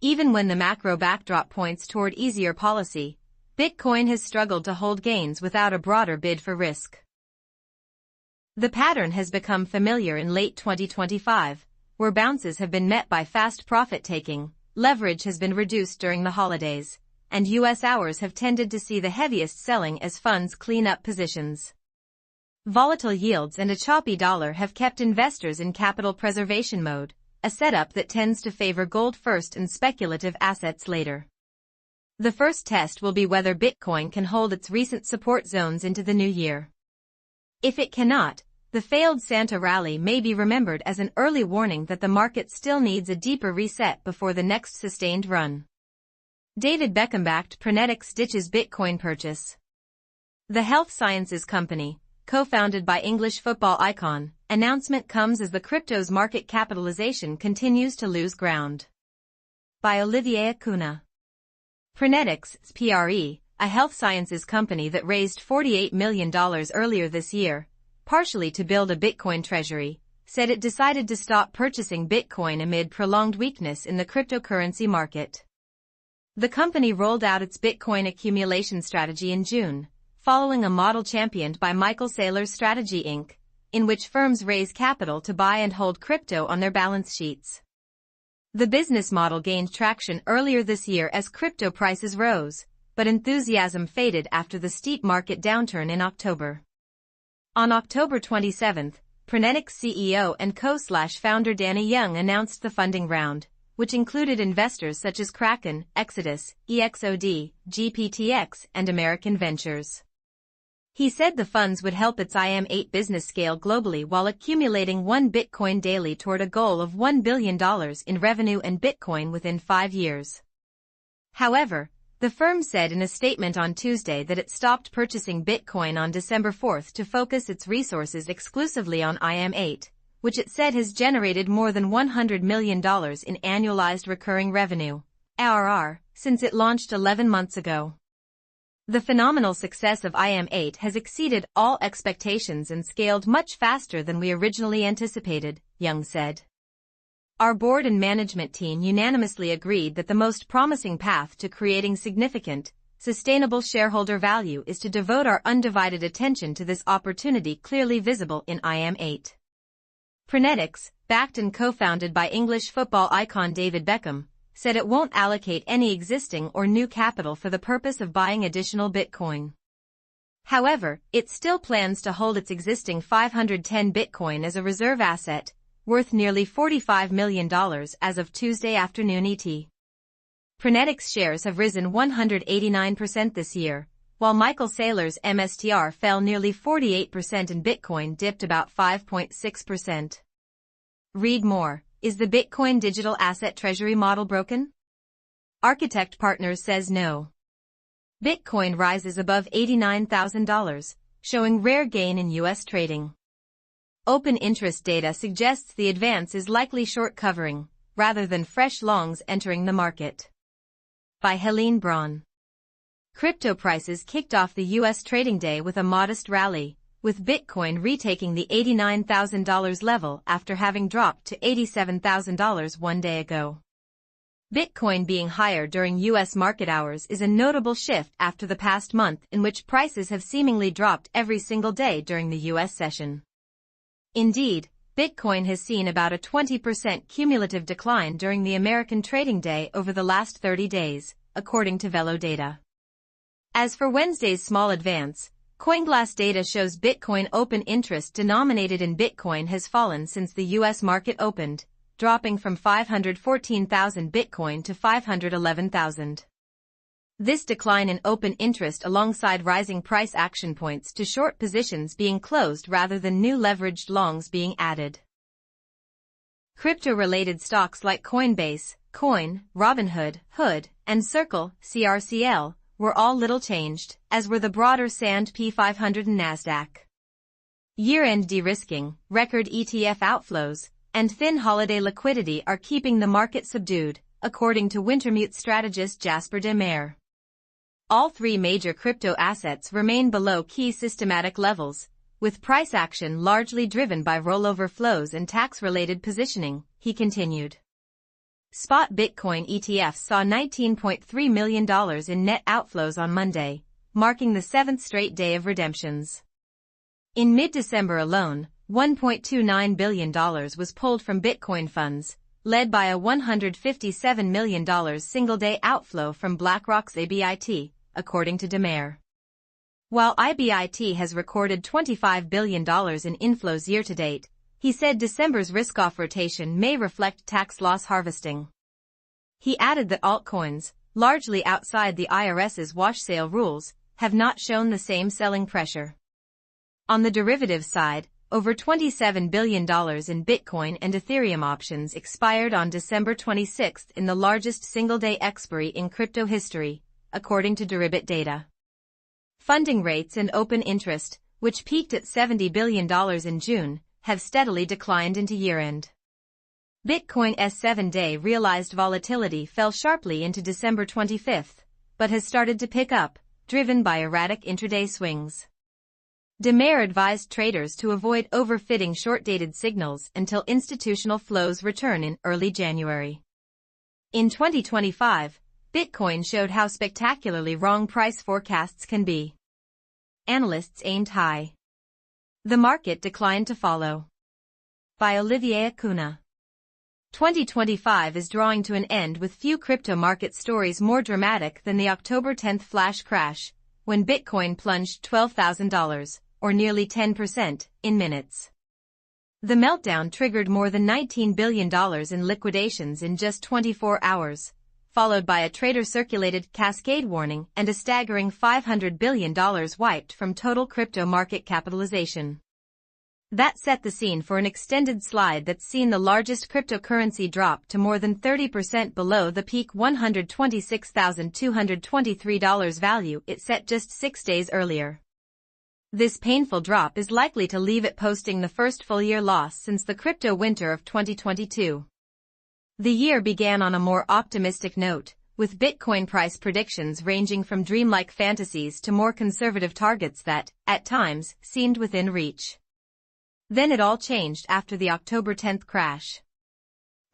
Even when the macro backdrop points toward easier policy, Bitcoin has struggled to hold gains without a broader bid for risk. The pattern has become familiar in late 2025, where bounces have been met by fast profit-taking, leverage has been reduced during the holidays, and U.S. hours have tended to see the heaviest selling as funds clean up positions. Volatile yields and a choppy dollar have kept investors in capital preservation mode, a setup that tends to favor gold first and speculative assets later. The first test will be whether Bitcoin can hold its recent support zones into the new year. If it cannot, the failed Santa rally may be remembered as an early warning that the market still needs a deeper reset before the next sustained run. David Beckham-backed Prenetics ditches Bitcoin purchase. The health sciences company, co-founded by English football icon, announcement comes as the crypto's market capitalization continues to lose ground. By Olivier Acuna. Prenetics, PRE, a health sciences company that raised $48 million earlier this year, partially to build a Bitcoin treasury, said it decided to stop purchasing Bitcoin amid prolonged weakness in the cryptocurrency market. The company rolled out its Bitcoin accumulation strategy in June, following a model championed by Michael Saylor's Strategy Inc., in which firms raise capital to buy and hold crypto on their balance sheets. The business model gained traction earlier this year as crypto prices rose, but enthusiasm faded after the steep market downturn in October. On October 27, Prenetics CEO and co-founder Danny Young announced the funding round, which included investors such as Kraken, Exodus, EXOD, GPTX, and American Ventures. He said the funds would help its IM8 business scale globally while accumulating 1 Bitcoin daily toward a goal of $1 billion in revenue and Bitcoin within 5 years. However, the firm said in a statement on Tuesday that it stopped purchasing Bitcoin on December 4 to focus its resources exclusively on IM8, which it said has generated more than $100 million in annualized recurring revenue, ARR, since it launched 11 months ago. The phenomenal success of IM8 has exceeded all expectations and scaled much faster than we originally anticipated, Young said. Our board and management team unanimously agreed that the most promising path to creating significant, sustainable shareholder value is to devote our undivided attention to this opportunity clearly visible in IM8. Prenetics, backed and co-founded by English football icon David Beckham, said it won't allocate any existing or new capital for the purpose of buying additional Bitcoin. However, it still plans to hold its existing 510 Bitcoin as a reserve asset, worth nearly $45 million as of Tuesday afternoon ET. Prenetics shares have risen 189% this year, while Michael Saylor's MSTR fell nearly 48% and Bitcoin dipped about 5.6%. Read more. Is the Bitcoin digital asset treasury model broken? Architect Partners says no. Bitcoin rises above $89,000, showing rare gain in U.S. trading. Open interest data suggests the advance is likely short covering, rather than fresh longs entering the market. By Helene Braun. Crypto prices kicked off the U.S. trading day with a modest rally, with Bitcoin retaking the $89,000 level after having dropped to $87,000 one day ago. Bitcoin being higher during U.S. market hours is a notable shift after the past month in which prices have seemingly dropped every single day during the U.S. session. Indeed, Bitcoin has seen about a 20% cumulative decline during the American trading day over the last 30 days, according to Velo data. As for Wednesday's small advance, CoinGlass data shows Bitcoin open interest denominated in Bitcoin has fallen since the U.S. market opened, dropping from 514,000 Bitcoin to 511,000. This decline in open interest alongside rising price action points to short positions being closed rather than new leveraged longs being added. Crypto-related stocks like Coinbase, Coin, Robinhood, Hood, and Circle, CRCL, were all little changed, as were the broader S&P 500 and Nasdaq. Year-end de-risking, record ETF outflows, and thin holiday liquidity are keeping the market subdued, according to Wintermute strategist Jasper de Meer. All three major crypto assets remain below key systematic levels, with price action largely driven by rollover flows and tax-related positioning, he continued. Spot Bitcoin ETFs saw $19.3 million in net outflows on Monday, marking the 7th straight day of redemptions. In mid-December alone, $1.29 billion was pulled from Bitcoin funds, led by a $157 million single-day outflow from BlackRock's ABIT, according to de Meer. While IBIT has recorded $25 billion in inflows year-to-date, he said December's risk-off rotation may reflect tax loss harvesting. He added that altcoins, largely outside the IRS's wash sale rules, have not shown the same selling pressure. On the derivatives side, over $27 billion in Bitcoin and Ethereum options expired on December 26 in the largest single-day expiry in crypto history, according to Deribit data. Funding rates and open interest, which peaked at $70 billion in June, have steadily declined into year-end. Bitcoin's 7-day realized volatility fell sharply into December 25, but has started to pick up, driven by erratic intraday swings. De Meer advised traders to avoid overfitting short-dated signals until institutional flows return in early January. In 2025, Bitcoin showed how spectacularly wrong price forecasts can be. Analysts aimed high. The market declined to follow. By Olivier Acuna. 2025 is drawing to an end with few crypto market stories more dramatic than the October 10 flash crash, when Bitcoin plunged $12,000, or nearly 10%, in minutes. The meltdown triggered more than $19 billion in liquidations in just 24 hours, followed by a trader-circulated cascade warning and a staggering $500 billion wiped from total crypto market capitalization. That set the scene for an extended slide that's seen the largest cryptocurrency drop to more than 30% below the peak $126,223 value it set just 6 days earlier. This painful drop is likely to leave it posting the first full-year loss since the crypto winter of 2022. The year began on a more optimistic note, with Bitcoin price predictions ranging from dreamlike fantasies to more conservative targets that, at times, seemed within reach. Then it all changed after the October 10th crash.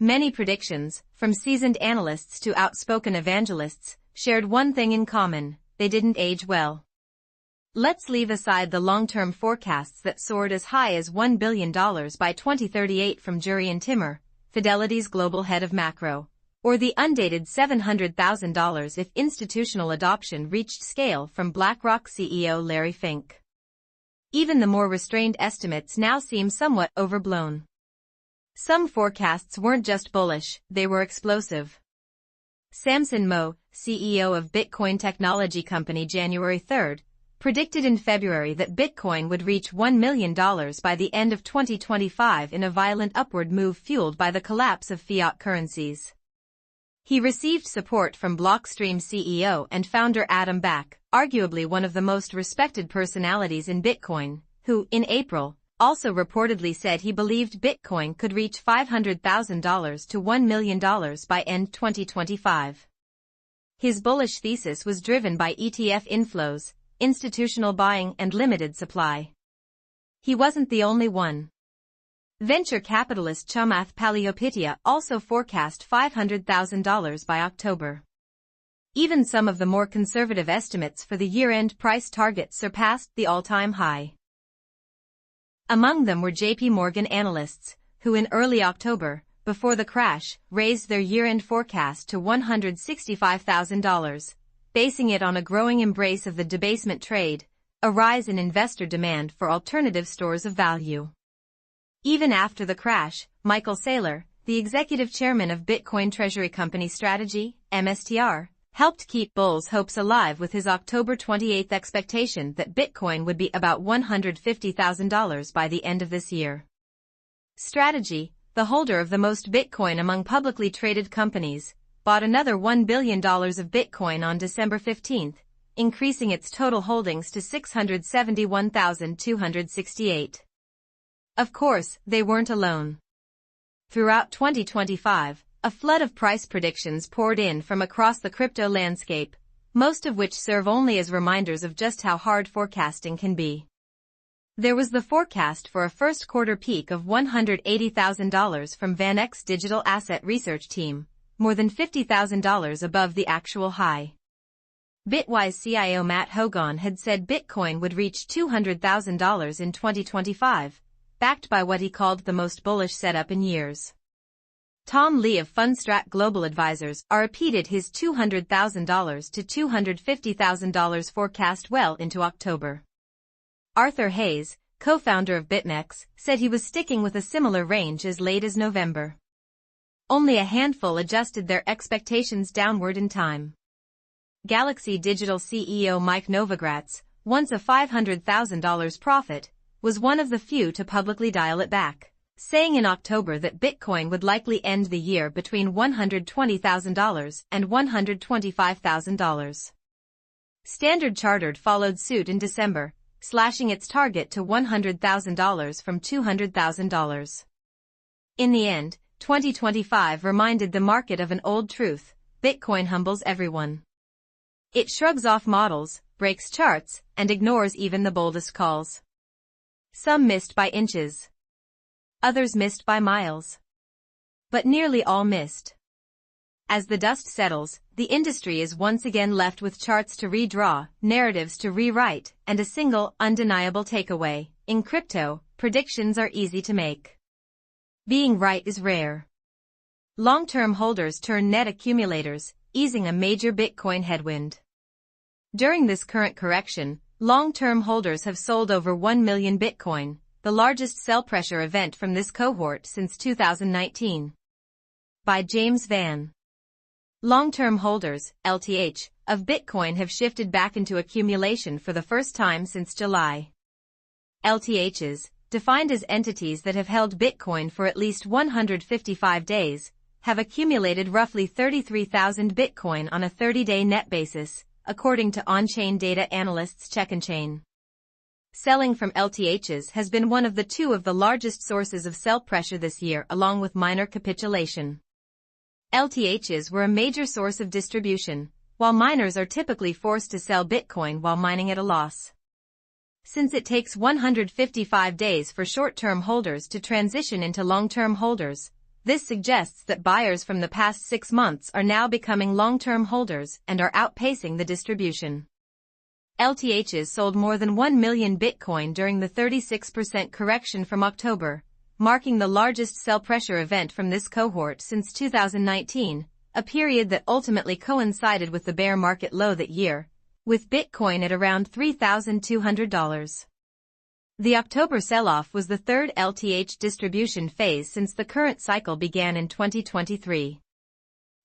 Many predictions, from seasoned analysts to outspoken evangelists, shared one thing in common: they didn't age well. Let's leave aside the long-term forecasts that soared as high as $1 billion by 2038 from Jurrien Timmer, Fidelity's global head of macro, or the undated $700,000 if institutional adoption reached scale from BlackRock CEO Larry Fink. Even the more restrained estimates now seem somewhat overblown. Some forecasts weren't just bullish, they were explosive. Samson Mow, CEO of Bitcoin technology company January 3rd, predicted in February that Bitcoin would reach $1 million by the end of 2025 in a violent upward move fueled by the collapse of fiat currencies. He received support from Blockstream CEO and founder Adam Back, arguably one of the most respected personalities in Bitcoin, who, in April, also reportedly said he believed Bitcoin could reach $500,000 to $1 million by end 2025. His bullish thesis was driven by ETF inflows, institutional buying and limited supply. He wasn't the only one. Venture capitalist Chamath Palihapitiya also forecast $500,000 by October. Even some of the more conservative estimates for the year-end price target surpassed the all-time high. Among them were JP Morgan analysts, who in early October, before the crash, raised their year-end forecast to $165,000, basing it on a growing embrace of the debasement trade, a rise in investor demand for alternative stores of value. Even after the crash, Michael Saylor, the executive chairman of Bitcoin Treasury Company Strategy, MSTR, helped keep bulls' hopes alive with his October 28 expectation that Bitcoin would be about $150,000 by the end of this year. Strategy, the holder of the most Bitcoin among publicly traded companies, bought another $1 billion of Bitcoin on December 15, increasing its total holdings to 671,268. Of course, they weren't alone. Throughout 2025, a flood of price predictions poured in from across the crypto landscape, most of which serve only as reminders of just how hard forecasting can be. There was the forecast for a first-quarter peak of $180,000 from VanEck's digital asset research team, more than $50,000 above the actual high. Bitwise CIO Matt Hogan had said Bitcoin would reach $200,000 in 2025, backed by what he called the most bullish setup in years. Tom Lee of Fundstrat Global Advisors repeated his $200,000 to $250,000 forecast well into October. Arthur Hayes, co-founder of BitMEX, said he was sticking with a similar range as late as November. Only a handful adjusted their expectations downward in time. Galaxy Digital CEO Mike Novogratz, once a $500,000 profit, was one of the few to publicly dial it back, saying in October that Bitcoin would likely end the year between $120,000 and $125,000. Standard Chartered followed suit in December, slashing its target to $100,000 from $200,000. In the end, 2025 reminded the market of an old truth: Bitcoin humbles everyone. It shrugs off models, breaks charts, and ignores even the boldest calls. Some missed by inches. Others missed by miles. But nearly all missed. As the dust settles, the industry is once again left with charts to redraw, narratives to rewrite, and a single, undeniable takeaway: in crypto, predictions are easy to make. Being right is rare. Long-term holders turn net accumulators, easing a major Bitcoin headwind. During this current correction, long-term holders have sold over 1 million Bitcoin, the largest sell pressure event from this cohort since 2019. By James Van Long-term holders, LTH, of Bitcoin have shifted back into accumulation for the first time since July. LTHs, defined as entities that have held Bitcoin for at least 155 days, have accumulated roughly 33,000 Bitcoin on a 30-day net basis, according to on-chain data analysts CheckOnChain. Selling from LTHs has been one of the largest sources of sell pressure this year, along with miner capitulation. LTHs were a major source of distribution, while miners are typically forced to sell Bitcoin while mining at a loss. Since it takes 155 days for short-term holders to transition into long-term holders, this suggests that buyers from the past 6 months are now becoming long-term holders and are outpacing the distribution. LTHs sold more than 1 million Bitcoin during the 36% correction from October, marking the largest sell pressure event from this cohort since 2019, a period that ultimately coincided with the bear market low that year, with Bitcoin at around $3,200. The October sell-off was the third LTH distribution phase since the current cycle began in 2023.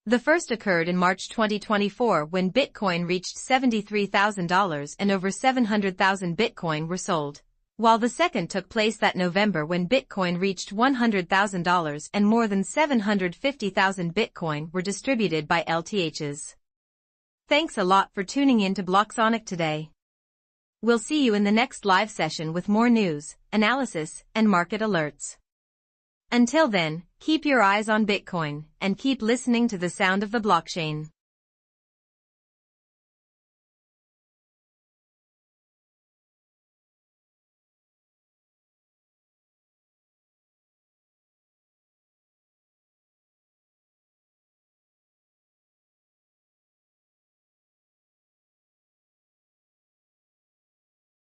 The first occurred in March 2024 when Bitcoin reached $73,000 and over 700,000 Bitcoin were sold, while the second took place that November when Bitcoin reached $100,000 and more than 750,000 Bitcoin were distributed by LTHs. Thanks a lot for tuning in to BlockSonic today. We'll see you in the next live session with more news, analysis, and market alerts. Until then, keep your eyes on Bitcoin and keep listening to the sound of the blockchain.